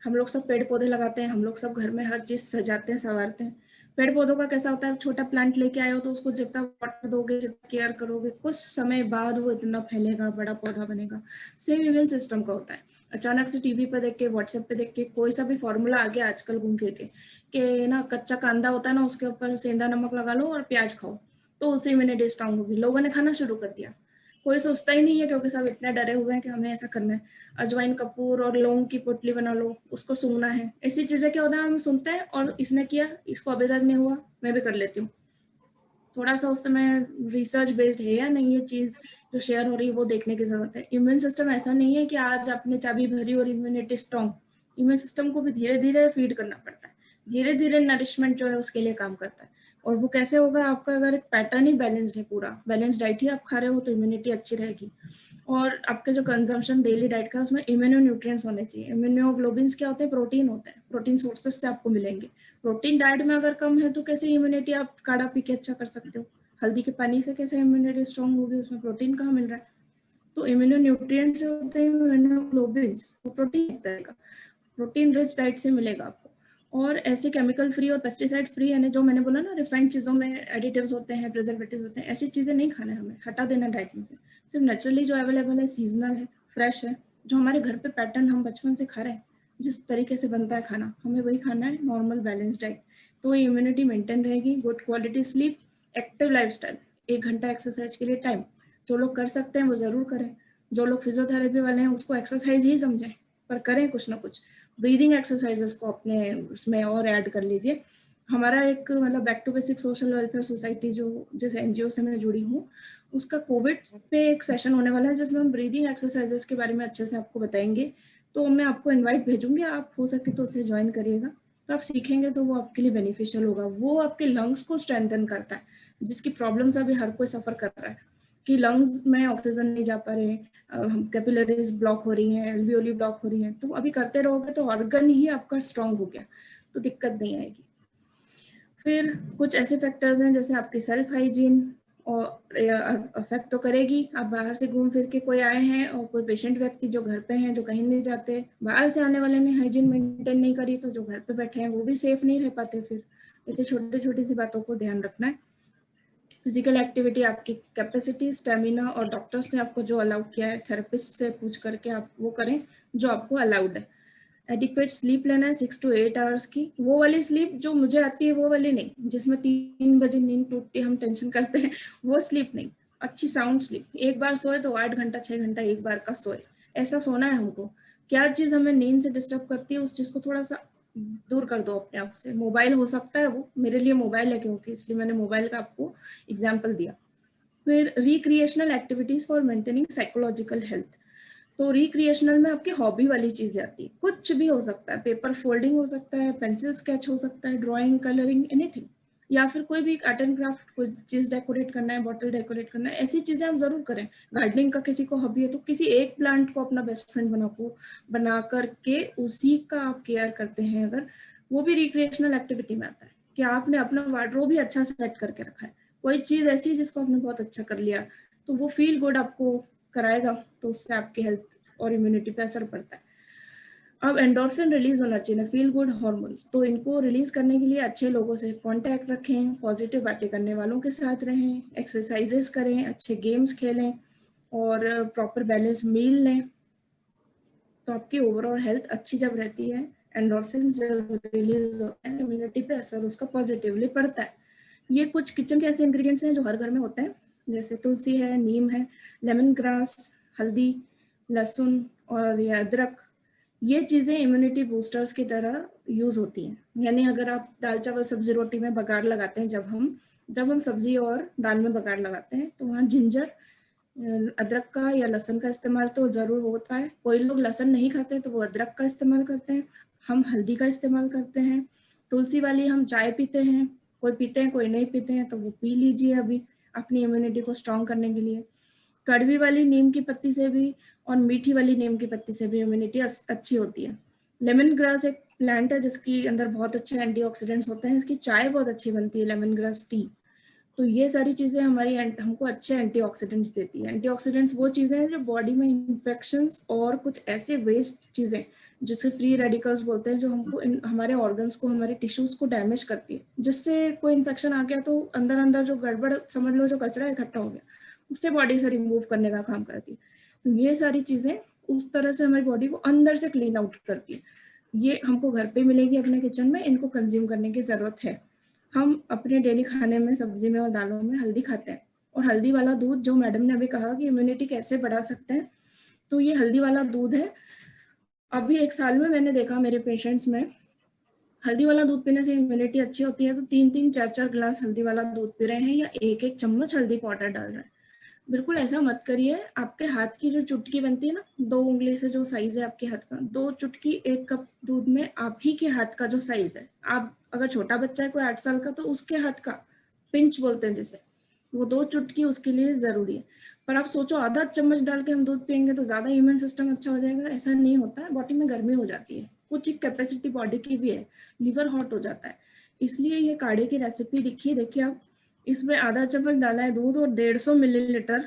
हम लोग सब पेड़ पौधे लगाते हैं, हम लोग सब घर में हर चीज सजाते हैं, संवारते हैं। पेड़ पौधों का कैसा होता है, छोटा प्लांट लेके आए हो तो उसको जितना वाटर दोगे, जितना केयर करोगे, कुछ समय बाद वो इतना फैलेगा, बड़ा पौधा बनेगा। सेम इम्यून सिस्टम का होता है। अचानक से टीवी पर देख के, व्हाट्सएप पे देख के कोई सा भी फॉर्मूला आ गया आजकल घूम फिर के कि ना कच्चा कांदा होता है ना, उसके ऊपर सेंधा नमक लगा लो और प्याज खाओ तो उससे इम्यूनिटी स्ट्रांग होगी। लोगों ने खाना शुरू कर दिया, कोई सोचता ही नहीं है क्योंकि सब इतने डरे हुए हैं कि हमें ऐसा करना है। अजवाइन कपूर और लौंग की पोटली बना लो, उसको सूंघना है, ऐसी चीजें क्या होता है हम सुनते हैं और इसने किया, इसको अभी तक नहीं हुआ, मैं भी कर लेती हूँ। थोड़ा सा उस समय रिसर्च बेस्ड है या नहीं ये चीज जो शेयर हो रही है वो देखने की जरूरत है। इम्यून सिस्टम ऐसा नहीं है कि आज आपने चाबी भरी और इम्यूनिटी स्ट्रॉन्ग, इम्यून सिस्टम को भी धीरे धीरे फीड करना पड़ता है, धीरे धीरे नरिशमेंट जो है उसके लिए काम करता है। और वो कैसे होगा, आपका अगर एक पैटर्न ही बैलेंस्ड है, पूरा बैलेंस डाइट ही आप खा रहे हो तो इम्यूनिटी अच्छी रहेगी। और आपके जो कंजम्पशन डेली डाइट का उसमें इम्यूनो न्यूट्रिएंट्स होने चाहिए। इम्यूनोग्लोबिन्स क्या होते हैं, प्रोटीन होते हैं, प्रोटीन सोर्सेज से आपको मिलेंगे। प्रोटीन डाइट में अगर कम है तो कैसे इम्यूनिटी आप काढ़ा पी के अच्छा कर सकते हो, हल्दी के पानी से कैसे इम्यूनिटी स्ट्रांग होगी, उसमें प्रोटीन कहाँ मिल रहा है। तो इम्यूनो न्यूट्रिएंट्स होते हैं इम्यूनोग्लोबिन्स, वो प्रोटीन का, प्रोटीन रिच डाइट से मिलेगा आपको। और ऐसे केमिकल फ्री और पेस्टिसाइड फ्री, यानी जो मैंने बोला ना रिफाइंड चीज़ों में एडिटिव्स होते हैं, प्रिजर्वेटिव्स होते हैं, ऐसी चीज़ें नहीं खाना है, हमें हटा देना डाइट में से। सिर्फ नेचुरली जो अवेलेबल है, सीजनल है, फ्रेश है, जो हमारे घर पे पैटर्न हम बचपन से खा रहे हैं, जिस तरीके से बनता है खाना, हमें वही खाना है, नॉर्मल बैलेंस डाइट। तो इम्यूनिटी मेंटेन रहेगी, good quality sleep, active lifestyle, 1 घंटा एक्सरसाइज के लिए टाइम, जो लोग कर सकते हैं वो जरूर करें। जो लोग फिजियोथेरेपी वाले हैं उसको एक्सरसाइज ही समझें, पर करें कुछ ना कुछ। ब्रीदिंग एक्सरसाइजेस को अपने उसमें और ऐड कर लीजिए। हमारा एक मतलब back to basic social welfare society जो जिस एनजीओ से मैं जुड़ी हूँ, उसका कोविड पे एक सेशन होने वाला है जिसमें हम ब्रीदिंग एक्सरसाइजेस के बारे में अच्छे से आपको बताएंगे। तो मैं आपको इनवाइट भेजूंगी, आप हो सके तो उसे ज्वाइन करिएगा, तो आप सीखेंगे तो वो आपके लिए बेनिफिशियल होगा। वो आपके लंग्स को स्ट्रेंथन करता है, जिसकी प्रॉब्लम्स अभी हर कोई सफर कर रहा है कि लंग्स में ऑक्सीजन नहीं जा पा रहे, कैपिलरीज ब्लॉक हो रही हैं, एल्वियोली ब्लॉक हो रही हैं। तो अभी करते रहोगे तो ऑर्गन ही आपका स्ट्रांग हो गया, तो दिक्कत नहीं आएगी। फिर कुछ ऐसे फैक्टर्स हैं जैसे आपकी सेल्फ हाइजीन और अफेक्ट तो करेगी। आप बाहर से घूम फिर के कोई आए हैं और कोई पेशेंट व्यक्ति जो घर पे हैं, जो कहीं नहीं जाते, बाहर से आने वाले ने हाइजीन मेंटेन नहीं करी तो जो घर पे बैठे हैं वो भी सेफ नहीं रह पाते। फिर ऐसे छोटी छोटी सी बातों को ध्यान रखना है। फिजिकल एक्टिविटी, आपकी कैपेसिटी, स्टेमिना और डॉक्टर्स ने आपको जो अलाउ किया है, थेरेपिस्ट से पूछ करके आप वो करें जो आपको अलाउड है। एडिक्वेट स्लीप लेना है 6 to 8 आवर्स की, वो वाली स्लीप जो मुझे आती है वो वाली नहीं, जिसमें 3 बजे नींद टूटती है, हम टेंशन करते हैं, वो स्लीप नहीं। अच्छी साउंड स्लीप, एक बार सोए तो 8 घंटा 6 घंटा एक बार का सोए, ऐसा सोना है हमको। क्या चीज हमें नींद से डिस्टर्ब करती है उस चीज को थोड़ा सा दूर कर दो अपने आप से। मोबाइल हो सकता है, वो मेरे लिए मोबाइल है क्योंकि इसलिए मैंने मोबाइल का आपको एग्जाम्पल दिया। फिर recreational activities for maintaining psychological health, तो रिक्रिएशनल में आपकी हॉबी वाली चीजें आती है, कुछ भी हो सकता है, पेपर फोल्डिंग हो सकता है, पेंसिल स्केच हो सकता है, ड्राइंग, कलरिंग, एनीथिंग, या फिर कोई भी आर्ट एंड क्राफ्ट, कोई चीज डेकोरेट करना है, बॉटल डेकोरेट करना है, ऐसी चीजें आप जरूर करें। गार्डनिंग का किसी को हॉबी है तो किसी एक प्लांट को अपना बेस्ट फ्रेंड बना करके उसी का आप केयर करते हैं, अगर वो भी रिक्रिएशनल एक्टिविटी में आता है कि आपने अपना वार्डरोब भी अच्छा सेट करके रखा है, कोई चीज ऐसी जिसको आपने बहुत अच्छा कर लिया, तो वो फील गुड आपको कराएगा, तो उससे आपकी हेल्थ और इम्यूनिटी पे असर पड़ता है। अब एंडोर्फिन रिलीज होना चाहिए ना, फील गुड हार्मोन्स, तो इनको रिलीज करने के लिए अच्छे लोगों से कांटेक्ट रखें, पॉजिटिव बातें करने वालों के साथ रहें, एक्सरसाइजेस करें, अच्छे गेम्स खेलें और प्रॉपर बैलेंस मील लें, तो आपकी ओवरऑल हेल्थ अच्छी जब रहती है, एंडोर्फिन जब रिलीज होता है, इम्यूनिटी पे असर उसका पॉजिटिवली पड़ता है। ये कुछ किचन के ऐसे इंग्रेडिएंट्स हैं जो हर घर में होते हैं, जैसे तुलसी है, नीम है, लेमन ग्रास, हल्दी, लहसुन और ये अदरक। ये चीजें इम्यूनिटी बूस्टर्स की तरह यूज होती हैं। यानी अगर आप दाल चावल सब्जी रोटी में बघार लगाते हैं, जब हम सब्जी और दाल में बघार लगाते हैं तो वहाँ जिंजर, अदरक का या लहसुन का इस्तेमाल तो जरूर होता है। कोई लोग लहसुन नहीं खाते तो वो अदरक का इस्तेमाल करते हैं, हम हल्दी का इस्तेमाल करते हैं। तुलसी वाली हम चाय पीते हैं, कोई पीते हैं कोई नहीं पीते हैं, तो वो पी लीजिए अभी अपनी इम्यूनिटी को स्ट्रॉन्ग करने के लिए। कड़वी वाली नीम की पत्ती से भी और मीठी वाली नीम की पत्ती से भी इम्यूनिटी अच्छी होती है। लेमन ग्रास एक प्लांट है जिसके अंदर बहुत अच्छे एंटीऑक्सीडेंट्स होते हैं, इसकी चाय बहुत अच्छी बनती है, लेमन ग्रास टी। तो ये सारी चीजें हमको अच्छे एंटीऑक्सीडेंट्स देती है। एंटीऑक्सीडेंट्स वो चीजें हैं जो बॉडी में इन्फेक्शंस और कुछ ऐसे वेस्ट चीजें जिसे फ्री रेडिकल्स बोलते हैं, जो हमको हमारे ऑर्गन्स को, हमारे टिश्यूज को डैमेज करती है, जिससे कोई इन्फेक्शन आ गया तो अंदर अंदर जो गड़बड़, समझ लो जो कचरा इकट्ठा हो गया, उससे बॉडी से रिमूव करने का काम करती है। तो ये सारी चीजें उस तरह से हमारी बॉडी को अंदर से क्लीन आउट करती है। ये हमको घर पे मिलेगी अपने किचन में, इनको कंज्यूम करने की जरूरत है। हम अपने डेली खाने में, सब्जी में और दालों में हल्दी खाते हैं, और हल्दी वाला दूध, जो मैडम ने अभी कहा कि इम्यूनिटी कैसे बढ़ा सकते हैं, तो ये हल्दी वाला दूध है। अभी 1 साल में मैंने देखा मेरे पेशेंट्स में, हल्दी वाला दूध पीने से इम्यूनिटी अच्छी होती है, तो 3-3 4-4 गिलास हल्दी वाला दूध पी रहे हैं या 1-1 चम्मच हल्दी पाउडर डाल रहे हैं। बिल्कुल ऐसा मत करिए। आपके हाथ की जो चुटकी बनती है ना, 2 उंगली से जो साइज है आपके हाथ का, 2 चुटकी 1 कप दूध में आप ही के हाथ का जो साइज है, आप अगर छोटा बच्चा है कोई 8 साल का, तो उसके हाथ का पिंच बोलते हैं जैसे, वो 2 चुटकी उसके लिए जरूरी है। पर आप सोचो आधा चम्मच डाल के हम दूध पियेंगे तो ज्यादा इम्यून सिस्टम अच्छा हो जाएगा, ऐसा नहीं होता है। बॉडी में गर्मी हो जाती है, कुछ एक कैपेसिटी बॉडी की भी है, लीवर हॉट हो जाता है। इसलिए ये काढ़े की रेसिपी लिखिए, देखिए आप, इसमें आधा चम्मच डाला है दूध और 150 मिलीलीटर,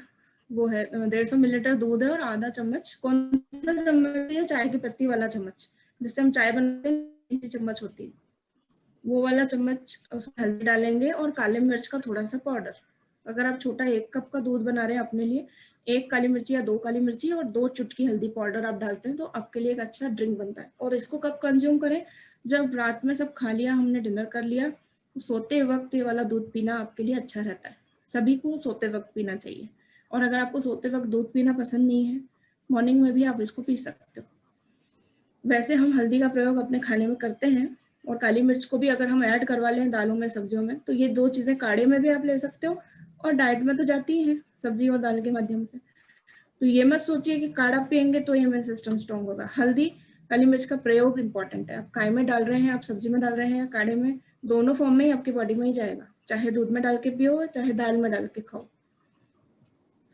वो है 150 मिलीलीटर दूध है, और आधा चम्मच, कौन सा चम्मच है, चाय की पत्ती वाला चम्मच, जिससे हम चाय बनाते हैं, इसी चम्मच होती है, वो वाला चम्मच उसमें हल्दी डालेंगे और काले मिर्च का थोड़ा सा पाउडर। अगर आप छोटा 1 कप का दूध बना रहे हैं अपने लिए, 1 काली मिर्ची या 2 काली मिर्ची और 2 चुटकी हल्दी पाउडर आप डालते हैं, तो आपके लिए एक अच्छा ड्रिंक बनता है। और इसको कब कंज्यूम करें, जब रात में सब खा लिया, हमने डिनर कर लिया, तो सोते वक्त ये वाला दूध पीना आपके लिए अच्छा रहता है। सभी को सोते वक्त पीना चाहिए। और अगर आपको सोते वक्त दूध पीना पसंद नहीं है, मॉर्निंग में भी आप इसको पी सकते हो। वैसे हम हल्दी का प्रयोग अपने खाने में करते हैं, और काली मिर्च को भी अगर हम ऐड करवा लें दालों में, सब्जियों में, तो ये 2 चीजें काढ़े में भी आप ले सकते हो और डाइट में तो जाती ही है सब्जी और दाल के माध्यम से। तो ये मत सोचिए कि काढ़ा पियेंगे तो इम्यून सिस्टम स्ट्रांग होगा। हल्दी, काली मिर्च का प्रयोग इंपॉर्टेंट है। आप काय में डाल रहे हैं, आप सब्जी में डाल रहे हैं या काढ़े में, दोनों फॉर्म में ही आपकी बॉडी में ही जाएगा, चाहे दूध में डाल के पियो चाहे दाल में डाल के खाओ।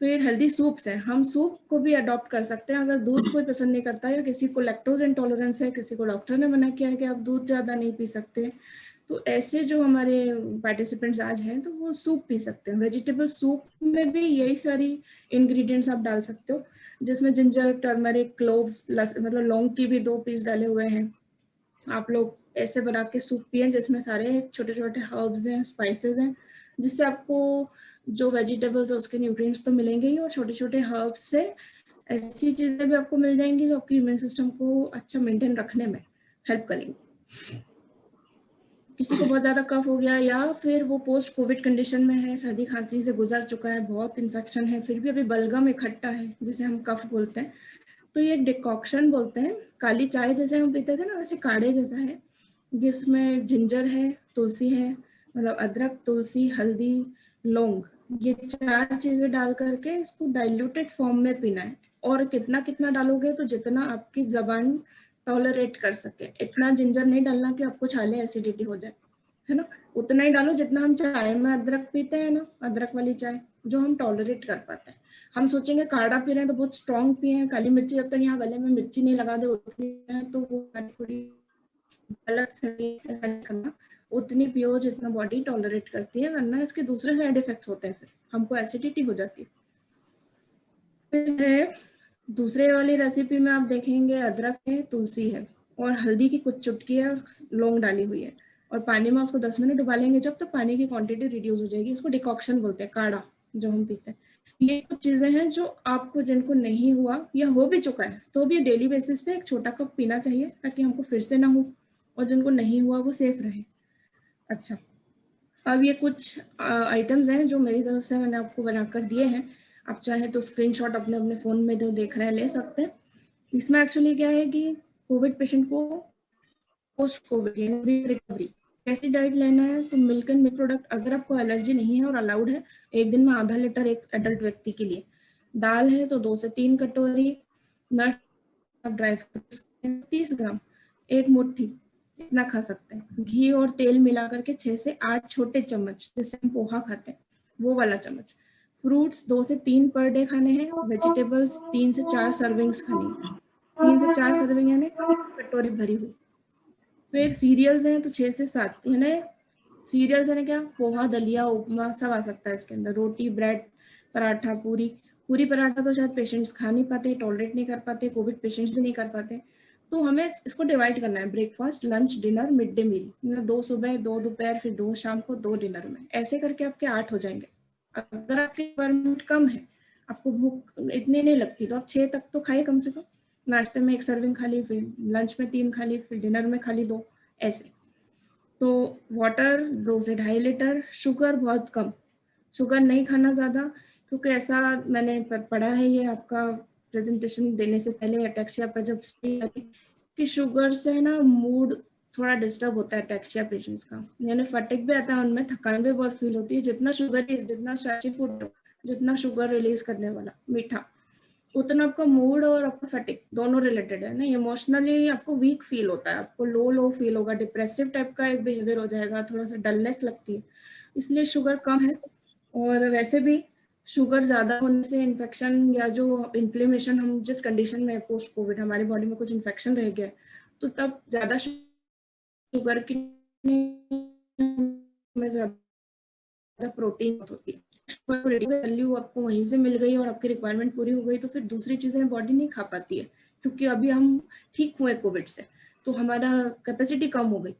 फिर हेल्दी सूप्स है, हम सूप को भी अडॉप्ट कर सकते हैं। अगर दूध कोई पसंद नहीं करता या किसी को लैक्टोज इंटॉलरेंस है, किसी को डॉक्टर ने मना किया है कि आप दूध ज़्यादा नहीं पी सकते, तो ऐसे जो हमारे पार्टिसिपेंट्स आज हैं तो वो सूप पी सकते हैं। वेजिटेबल सूप में भी यही सारी इंग्रेडिएंट्स आप डाल सकते हो, जिसमें जिंजर, टर्मरिक, क्लोव्स, मतलब लौंग की भी 2 पीस डाले हुए हैं। आप लोग ऐसे बना के सूप पिए जिसमें सारे छोटे छोटे हर्ब्स हैं, स्पाइसेस हैं, जिससे आपको जो वेजिटेबल्स है उसके न्यूट्रिएंट्स तो मिलेंगे ही, और छोटे छोटे हर्ब्स से ऐसी चीजें भी आपको मिल जाएंगी जो आपकी इम्यून सिस्टम को अच्छा मेंटेन रखने में हेल्प करेंगी। किसी को बहुत ज्यादा कफ हो गया या फिर वो पोस्ट कोविड कंडीशन में है, सर्दी खांसी से गुजर चुका है, बहुत इन्फेक्शन है, फिर भी अभी बलगम इकट्ठा है जिसे हम कफ बोलते हैं, तो ये एक डिकॉक्शन बोलते हैं। काली चाय जैसे हम पीते थे ना, वैसे काढ़े जैसा है, जिसमें जिंजर है, तुलसी है, मतलब अदरक, तुलसी, हल्दी, लौंग, ये 4 चीजें डाल करके इसको डाइल्यूटेड फॉर्म में पीना है। और कितना कितना डालोगे तो जितना आपकी जबान टॉलरेट कर सके। इतना जिंजर नहीं डालना कि आपको छाले एसिडिटी हो जाए, है ना, उतना ही डालो जितना हम चाय में अदरक पीते हैं ना, अदरक वाली चाय जो हम टॉलरेट कर पाते हैं। हम सोचेंगे काढ़ा पी रहे हैं तो बहुत स्ट्रॉन्ग पिए हैं, काली मिर्ची जब तक यहाँ गले में मिर्ची नहीं लगा दे उतनी है, तो वो थोड़ी गलत करना, उतनी पियो जितना बॉडी टॉलरेट करती है, वरना इसके दूसरे साइड इफेक्ट्स होते हैं, फिर हमको एसिडिटी हो जाती है। फिर है दूसरे वाली रेसिपी में आप देखेंगे अदरक है, तुलसी है और हल्दी की कुछ चुटकी है और लौंग डाली हुई है, और पानी में उसको 10 मिनट उबालेंगे जब तक पानी की क्वांटिटी रिड्यूस हो जाएगी। इसको डिकॉक्शन बोलते हैं, काढ़ा जो हम पीते हैं। ये कुछ चीजें हैं जो आपको, जिनको नहीं हुआ या हो भी चुका है तो भी डेली बेसिस पे एक छोटा कप पीना चाहिए ताकि हमको फिर से ना हो, और जिनको नहीं हुआ वो सेफ रहे। अच्छा, अब ये कुछ आइटम्स हैं जो मेरी तरफ से मैंने आपको बनाकर दिए हैं। आप चाहे तो स्क्रीनशॉट अपने अपने फ़ोन में जो देख रहे हैं ले सकते हैं। इसमें एक्चुअली क्या है कि कोविड पेशेंट को पोस्ट कोविड रिकवरी कैसी डाइट लेना है, तो मिल्क एंड मिल्क प्रोडक्ट अगर आपको एलर्जी नहीं है और अलाउड है, 1 दिन में आधा लीटर एक एडल्ट व्यक्ति के लिए। दाल है तो 2 से 3 कटोरी, नट, ड्राई फ्रूट्स 30 ग्राम, 1 मुट्ठी, इतना खा सकते हैं। घी और तेल मिला करके 6 से 8 छोटे चम्मच, जैसे हम पोहा खाते हैं वो वाला चम्मच। फ्रूट्स 2 से 3 पर डे खाने हैं। वेजिटेबल्स 3 से 4 सर्विंग्स खानी है। 3 से 4 सर्विंग यानी कटोरी भरी हुई। फिर सीरियल्स हैं तो 6 से 7, यानी सीरियल्स यानी क्या, पोहा, दलिया, उपमा सब आ सकता है इसके अंदर। रोटी, ब्रेड, पराठा, पूरी। पूरी पराठा तो शायद पेशेंट्स खा नहीं पाते, टॉलरेट नहीं कर पाते, कोविड पेशेंट्स भी नहीं कर पाते, तो हमें इसको डिवाइड करना है, breakfast, lunch, dinner, mid day meal, 2 सुबह, 2 दोपहर, फिर 2 शाम को, 2 डिनर में, ऐसे करके आपके 8 हो जाएंगे। अगर आपकी रिक्वायरमेंट कम है, आपको भूख इतनी नहीं लगती, तो आप 6 तक तो खाइए कम से कम। नाश्ते में 1 सर्विंग खा ली, फिर लंच में 3 खा ली, फिर डिनर में खा ली 2, ऐसे। तो वाटर 2 से 2.5 लीटर। शुगर बहुत कम, शुगर नहीं खाना ज़्यादा, क्योंकि ऐसा मैंने पढ़ा है, ये आपका प्रेजेंटेशन देने से पहले अटैक्सिया पर जब कि शुगर से ना मूड थोड़ा डिस्टर्ब होता है अटैक्सिया पेशेंट्स का, यानी फटिग भी आता है उनमें, थकान भी बहुत फील होती है। जितना शुगर, जितना स्ट्रेची फूड, जितना शुगर रिलीज करने वाला मीठा, उतना आपका मूड और आपका फटिग दोनों रिलेटेड है ना। इमोशनली आपको वीक फील होता है, आपको लो लो फील होगा, डिप्रेसिव टाइप का एक बिहेवियर हो जाएगा, थोड़ा सा डलनेस लगती है, इसलिए शुगर कम है। और वैसे भी शुगर ज़्यादा होने से इन्फेक्शन या जो इन्फ्लेमेशन, हम जिस कंडीशन में पोस्ट कोविड हमारी बॉडी में कुछ इन्फेक्शन रह गया तो तब ज़्यादा शुगर की में ज़्यादा प्रोटीन होती है, वैल्यू आपको वहीं से मिल गई और आपकी रिक्वायरमेंट पूरी हो गई, तो फिर दूसरी चीज़ें बॉडी नहीं खा पाती है, क्योंकि अभी हम ठीक हुए कोविड से तो हमारा कैपेसिटी कम हो गई।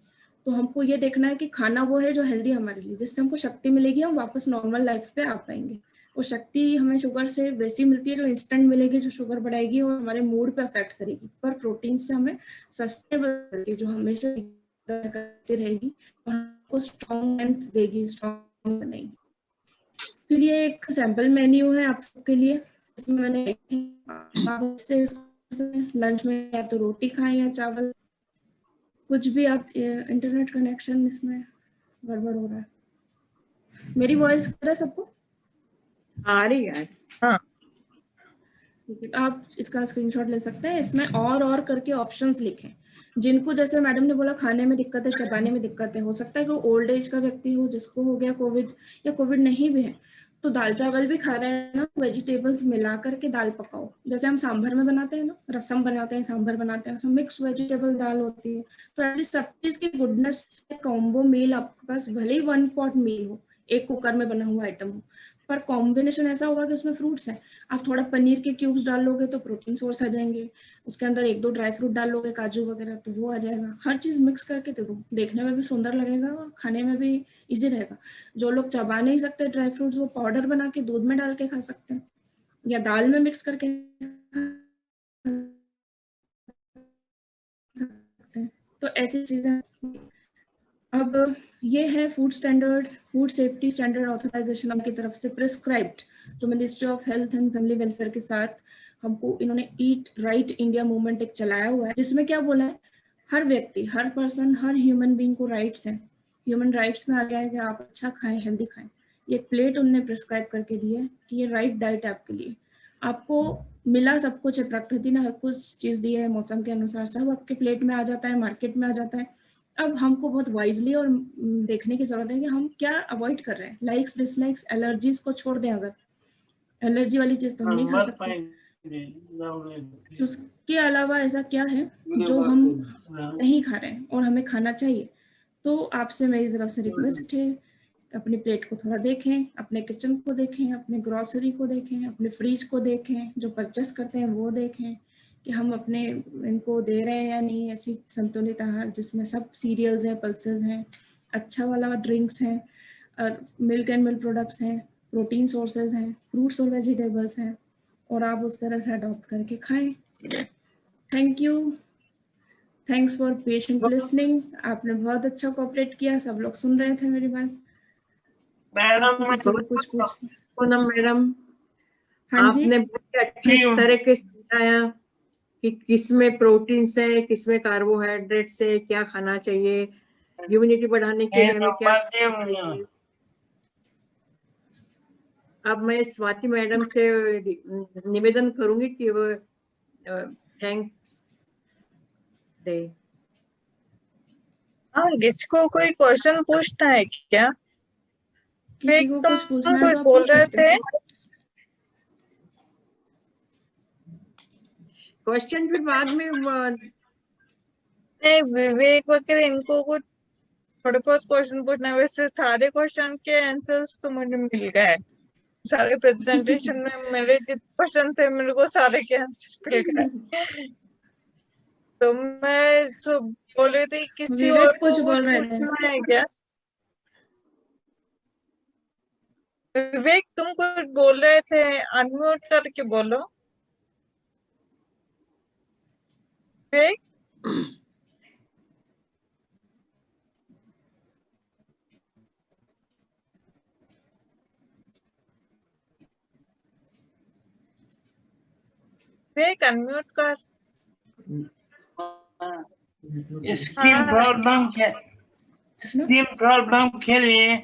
तो हमको ये देखना है कि खाना वो है जो हेल्दी हमारे लिए, जिससे हमको शक्ति मिलेगी, हम वापस नॉर्मल लाइफ पे आ पाएंगे। वो शक्ति हमें शुगर से वैसी मिलती है जो इंस्टेंट मिलेगी, जो शुगर बढ़ाएगी और हमारे मूड पे अफेक्ट करेगी, पर प्रोटीन से हमें सस्टेनेबल मिलती है जो हमेशा करती रहेगी और हमको स्ट्रॉन्ग हेल्थ देगी, स्ट्रॉन्ग बनेगी। फिर ये एक सैंपल मेन्यू है आप सबके लिए, इसमें मैंने लंच में या तो रोटी खाएं या चावल, कुछ भी आप इंटरनेट कनेक्शन इसमें गड़बड़ हो रहा है। मेरी वॉइस कर रहा है सबको? आ रही है। हाँ ठीक है, आप इसका स्क्रीनशॉट ले सकते हैं। इसमें और करके ऑप्शंस लिखे, जिनको जैसे मैडम ने बोला खाने में दिक्कत है, चबाने में दिक्कत है, हो सकता है कि ओल्ड एज का व्यक्ति हो जिसको हो गया कोविड, या कोविड नहीं भी है तो दाल चावल भी खा रहे हैं ना, वेजिटेबल्स मिला करके दाल पकाओ। जैसे हम सांभर में बनाते हैं ना, रसम बनाते हैं, सांभर बनाते हैं, तो मिक्स वेजिटेबल दाल होती है। तो एटलीस्ट सब चीज की गुडनेस कॉम्बो मील आपके पास, भले ही 1 पॉट मील हो, एक कुकर में बना हुआ आइटम हो, पर कॉम्बिनेशन ऐसा होगा कि उसमें फ्रूट्स हैं। आप थोड़ा पनीर के क्यूब्स डाल लोगे तो प्रोटीन सोर्स आ जाएंगे, उसके अंदर 1-2 ड्राई फ्रूट डाल लोगे, काजू वगैरह, तो वो आ जाएगा। हर चीज मिक्स करके देखो, देखने में भी सुंदर लगेगा और खाने में भी इजी रहेगा। जो लोग चबा नहीं सकते ड्राई फ्रूट्स, वो पाउडर बना के दूध में डाल के खा सकते हैं, या दाल में मिक्स करके खा सकते हैं। तो ऐसी चीजें। अब ये है food standard, food safety standard authorization की तरफ से प्रिस्क्राइब्ड, जो ministry of health and family welfare के साथ हमको इन्होंने ईट राइट इंडिया मूवमेंट एक चलाया हुआ है, जिसमें क्या बोला है, हर व्यक्ति, हर पर्सन, हर ह्यूमन बीइंग को राइट्स हैं। ह्यूमन राइट्स में आ गया है कि आप अच्छा खाएं, हेल्दी खाएं। ये एक प्लेट उनने प्रिस्क्राइब करके दी है कि ये राइट डाइट है आपके लिए। आपको मिला सब कुछ है, प्रकृति ने हर कुछ चीज दी है, मौसम के अनुसार सब आपके प्लेट में आ जाता है, मार्केट में आ जाता है। अब हमको बहुत वाइजली और देखने की जरूरत है कि हम क्या अवॉइड कर रहे हैं। लाइक्स, डिसलाइक्स, एलर्जीज को छोड़ दें, अगर एलर्जी वाली चीज तो हम नहीं खा सकते। उसके अलावा ऐसा क्या है जो हम नहीं खा रहे हैं और हमें खाना चाहिए। तो आपसे मेरी तरफ से रिक्वेस्ट है, अपनी प्लेट को थोड़ा देखें, अपने किचन को देखें, अपने ग्रोसरी को देखें, अपने फ्रिज को देखें, जो परचेस करते हैं वो देखें कि हम अपने इनको दे रहे हैं या नहीं ऐसी संतुलित आहार, जिसमें सब सीरियल्स हैं, पल्सेस हैं, अच्छा वाला ड्रिंक्स हैं, मिल्क एंड मिल्क प्रोडक्ट्स हैं, प्रोटीन सोर्सेज हैं, फ्रूट्स और वेजिटेबल्स हैं, और आप उस तरह से अडॉप्ट करके खाएं। Thank you, thanks for patient listening. आपने बहुत अच्छा कोऑपरेट किया, सब लोग सुन रहे थे मेरी बात। मैडम किसी को कुछ पूछना? पूनम मैडम, हाँ जी, आपने बहुत अच्छी तरह के समझाया कि किसमें प्रोटीन्स है, किसमें कार्बोहाइड्रेट्स है, क्या खाना चाहिए, इम्यूनिटी बढ़ाने के लिए हमें क्या खाना चाहिए। अब मैं स्वाति मैडम से निवेदन करूंगी कि वो थैंक्स दे। हाँ, किसको कोई क्वेश्चन पूछना है क्या? किसी को कुछ पूछना है कोई तो आप बोल पूछ रहे सकते थे? हैं। क्वेश्चन भी बाद में नहीं, विवेक वगैरह इनको कुछ थोड़े बहुत क्वेश्चन पूछना है। वैसे सारे क्वेश्चन के आंसर्स तो मुझे मिल गए। सारे प्रेजेंटेशन में मेरे जितने क्वेश्चन थे, मेरे को सारे के आंसर मिल गए। तो मैं बोल रही थी, किसी और विवेक को कुछ बोल रहे थे। पूछना है क्या? विवेक, तुम कुछ बोल रहे थे, अनम्यूट करके बोलो। विवेक, विवेक अनम्यूट कर। स्किन प्रॉब्लम के लिए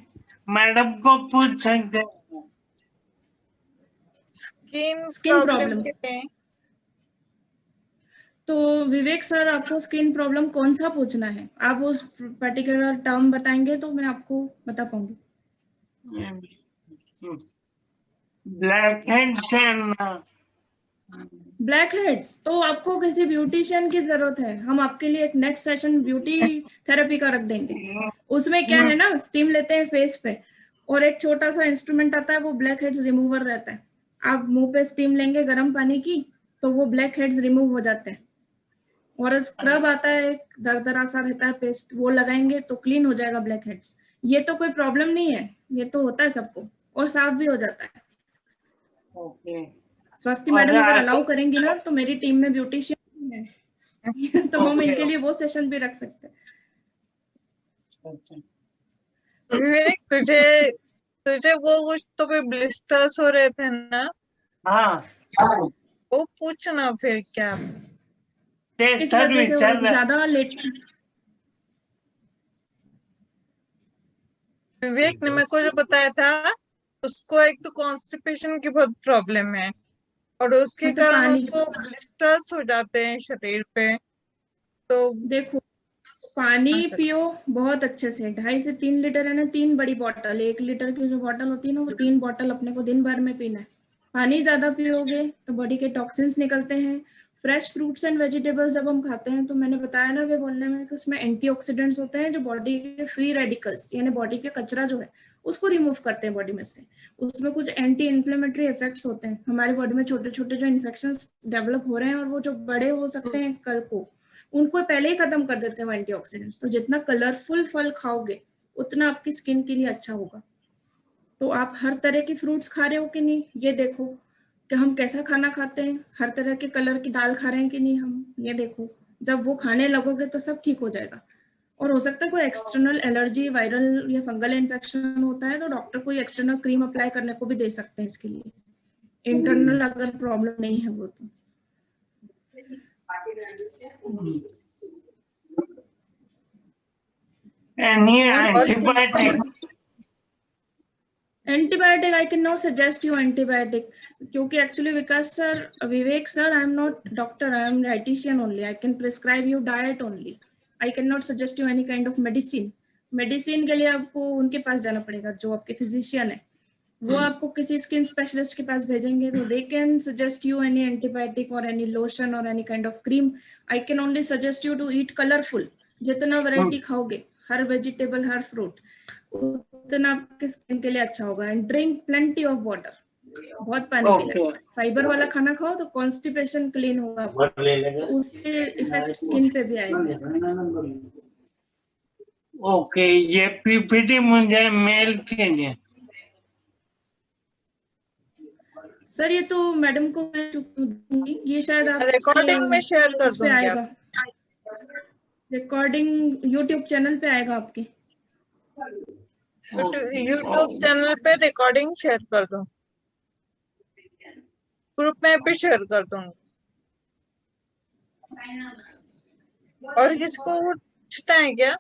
मैडम को पूछ सकते हैं। स्किन प्रॉब्लम प्रॉब्लम के लिए तो विवेक सर, आपको स्किन प्रॉब्लम कौन सा पूछना है? आप उस पर्टिकुलर टर्म बताएंगे तो मैं आपको बता पाऊंगी। Black heads and black heads तो आपको किसी ब्यूटिशियन की जरूरत है। हम आपके लिए एक नेक्स्ट सेशन ब्यूटी थेरेपी का रख देंगे। उसमें क्या है ना, स्टीम लेते हैं फेस पे, और एक छोटा सा इंस्ट्रूमेंट आता है, वो ब्लैक हेड्स रिमूवर रहता है। आप मुंह पे स्टीम लेंगे गर्म पानी की, तो वो ब्लैक हेड्स रिमूव हो जाते हैं। और स्क्रब आता है, एक दरदरा सा रहता है पेस्ट, वो लगाएंगे तो क्लीन हो जाएगा ब्लैक हेड्स। ये तो कोई प्रॉब्लम नहीं है, ये तो होता है सबको, और साफ भी हो जाता है। ओके। स्वास्थ्य मैडम अगर अलाउ करेंगी ना, तो मेरी टीम में ब्यूटिशियन है तो हम इनके लिए वो सेशन भी रख सकते हैं। विवेक, तुझे वो कुछ तो भी ब्लिस्टर्स हो रहे थे ना? हाँ, वो पूछना फिर क्या? इस वजह से ज्यादा लेट विवेक ने मेरे को जो बताया था, उसको एक तो कॉन्स्टिपेशन की बहुत प्रॉब्लम है और उसके हाँ, तो कारण पानी उसको ब्लिस्टर्स हो जाते हैं शरीर पे। तो देखो, पानी हाँ सर। पियो बहुत अच्छे से, 2.5 से 3 लीटर है ना, 3 बड़ी बॉटल, 1 लीटर की जो बॉटल होती है ना, वो 3 बॉटल अपने को दिन भर में पीना है। पानी ज्यादा पियोगे तो बॉडी के टॉक्सिन्स निकलते हैं। फ्रेश फ्रूट्स एंड वेजिटेबल्स जब हम खाते हैं तो मैंने बताया ना वे बोलने में कि उसमें एंटीऑक्सीडेंट्स होते हैं जो बॉडी के फ्री रेडिकल्स यानी बॉडी के कचरा जो है उसको रिमूव करते हैं बॉडी में से। उसमें कुछ एंटी इन्फ्लेमेटरी इफेक्ट्स होते हैं, हमारी बॉडी में छोटे छोटे जो इन्फेक्शंस डेवलप हो रहे हैं और वो जो बड़े हो सकते हैं कल को, उनको पहले ही खत्म कर देते हैं वो एंटीऑक्सीडेंट्स। तो जितना कलरफुल फल खाओगे उतना आपकी स्किन के लिए अच्छा होगा। तो आप हर तरह के फ्रूट्स खा रहे हो कि नहीं ये देखो, कि हम कैसा खाना खाते हैं, हर तरह के कलर की दाल खा रहे हैं कि नहीं हम, ये देखो। जब वो खाने लगोगे तो सब ठीक हो जाएगा। और हो सकता है कोई एक्सटर्नल एलर्जी, वायरल या फंगल इन्फेक्शन होता है तो डॉक्टर कोई एक्सटर्नल क्रीम अप्लाई करने को भी दे सकते हैं इसके लिए। इंटरनल अगर प्रॉब्लम नहीं है वो तो। Any और antibiotic? Antibiotic I can not suggest you antibiotic, क्योंकि actually Vivek sir, I am not doctor, I am dietitian only. I can prescribe you diet only, I can not suggest you any kind of medicine. Medicine के लिए आपको उनके पास जाना पड़ेगा जो आपके फिजिशियन है, वो आपको किसी स्किन स्पेशलिस्ट के पास भेजेंगे तो they can suggest you any antibiotic और एनी लोशन और any kind of cream. I can only suggest you to eat colourful. जितना वैरायटी खाओगे, हर वेजिटेबल हर फ्रूट, उतना आपके स्किन के लिए अच्छा होगा। And drink plenty of water, बहुत पानी पीना। Okay. फाइबर वाला खाना खाओ तो कॉन्स्टिपेशन क्लीन होगा, तो उससे इफेक्ट स्किन पे भी आएगा। ओके, ये पीपीटी मुझे मेल कीजिए। सर ये तो मैडम को मैं दूंगी, ये शायद आपके रिकॉर्डिंग में शेयर कर उस पे दूंगी आएगा, रिकॉर्डिंग यूट्यूब चैनल पे आएगा आपके। यूट्यूब चैनल पे रिकॉर्डिंग शेयर कर दूं, ग्रुप में भी शेयर कर दूंगी। और किसको पूछना है क्या?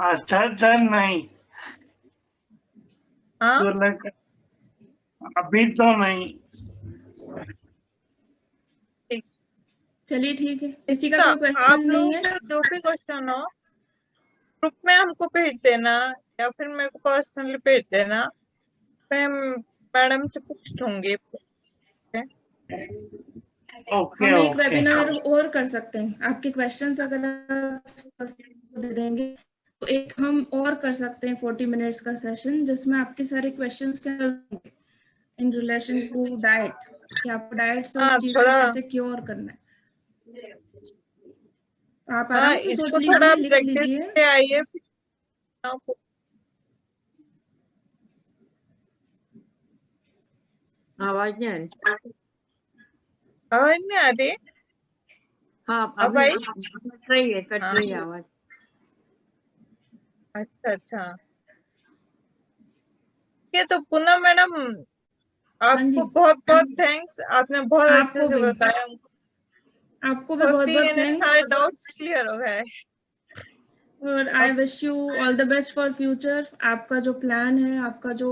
अच्छा सर, नहीं हाँ तो लग, अभी तो नहीं। ठीक। चलिए ठीक है, किसी का तो कोई आप क्वेश्चन नहीं लोग है? जो भी क्वेश्चन हो ग्रुप में हमको भेज देना या फिर मेरे को पर्सनली भेज देना, मैं मैडम से पूछ लूंगी। ओके हम एक ओके। वेबिनार और कर सकते हैं, आपके क्वेश्चंस अगर आप दे देंगे तो एक हम और कर सकते हैं 40 मिनट्स का सेशन, जिसमें आपके सारे क्वेश्चंस के इन रिलेशन टू डाइट, कि आपको डाइट से उस हाँ चीज को थोड़ा, कैसे क्योर करना है। तो आप हाँ आराम से सोच इसको थोड़ा लीजिए, लिख प्रैक्टिस लीजिए। पे आइए। आवाज नहीं आ रही। आवाज नहीं आ रही? हाँ अब अभी आई? कट रही है, कट हाँ रही है आवाज। अच्छा अच्छा। ये तो पूनम मैडम, हाँ जी, आपको बहुत बहुत थैंक्स, आपने बहुत अच्छे आपको से भी, बताया हमको। आपको भी बहुत बहुत ही बहुत यानी सारे थैंक्स। डाउट्स क्लियर हो गए। और आई अब wish you all the best for future. आपका जो प्लान है, आपका जो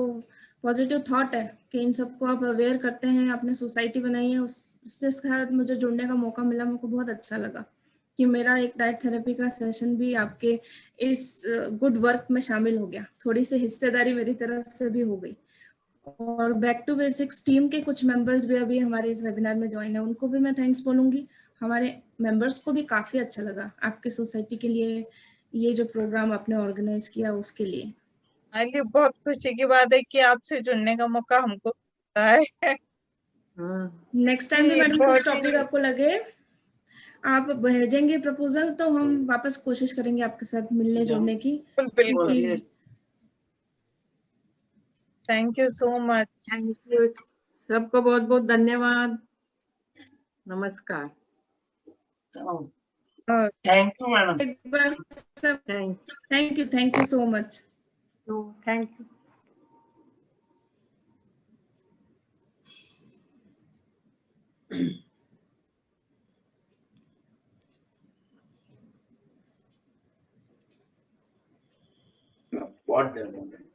पॉजिटिव थॉट है कि इन सबको आप अवेयर करते हैं, आपने सोसाइटी बनाई है, उससे साथ मुझे जुड़ने का मौका मिला, मुझको बहुत अच्छा लगा कि मेरा एक डाइट थेरेपी का सेशन भी आपके इस गुड वर्क में शामिल हो गया। थोड़ी सी हिस्सेदारी मेरी तरफ से भी हो गई। और बैक टू बेसिक्स टीम के कुछ मेंबर्स भी अभी हमारे इस वेबिनार में ज्वाइन है, उनको भी मैं थैंक्स बोलूंगी। हमारे मेंबर्स को भी काफी अच्छा लगा आपके सोसाइटी के लिए ये जो प्रोग्राम आपने ऑर्गेनाइज किया उसके लिए। ये बहुत खुशी की बात है कि आपसे जुड़ने का मौका हमको मिला है। नेक्स्ट टाइम भी कि मैडम कुछ बहुत टॉपिक ही आपको लगे, आप भेजेंगे प्रपोजल तो हम वापस कोशिश करेंगे आपके साथ मिलने जुड़ने की। बिल्कुल बिल्कुल। क्योंकि thank you so much. Thank you, सबको बहुत बहुत धन्यवाद, नमस्कार। Thank you madam. एक बार सब thank thank you so much. You, thank you. what they want.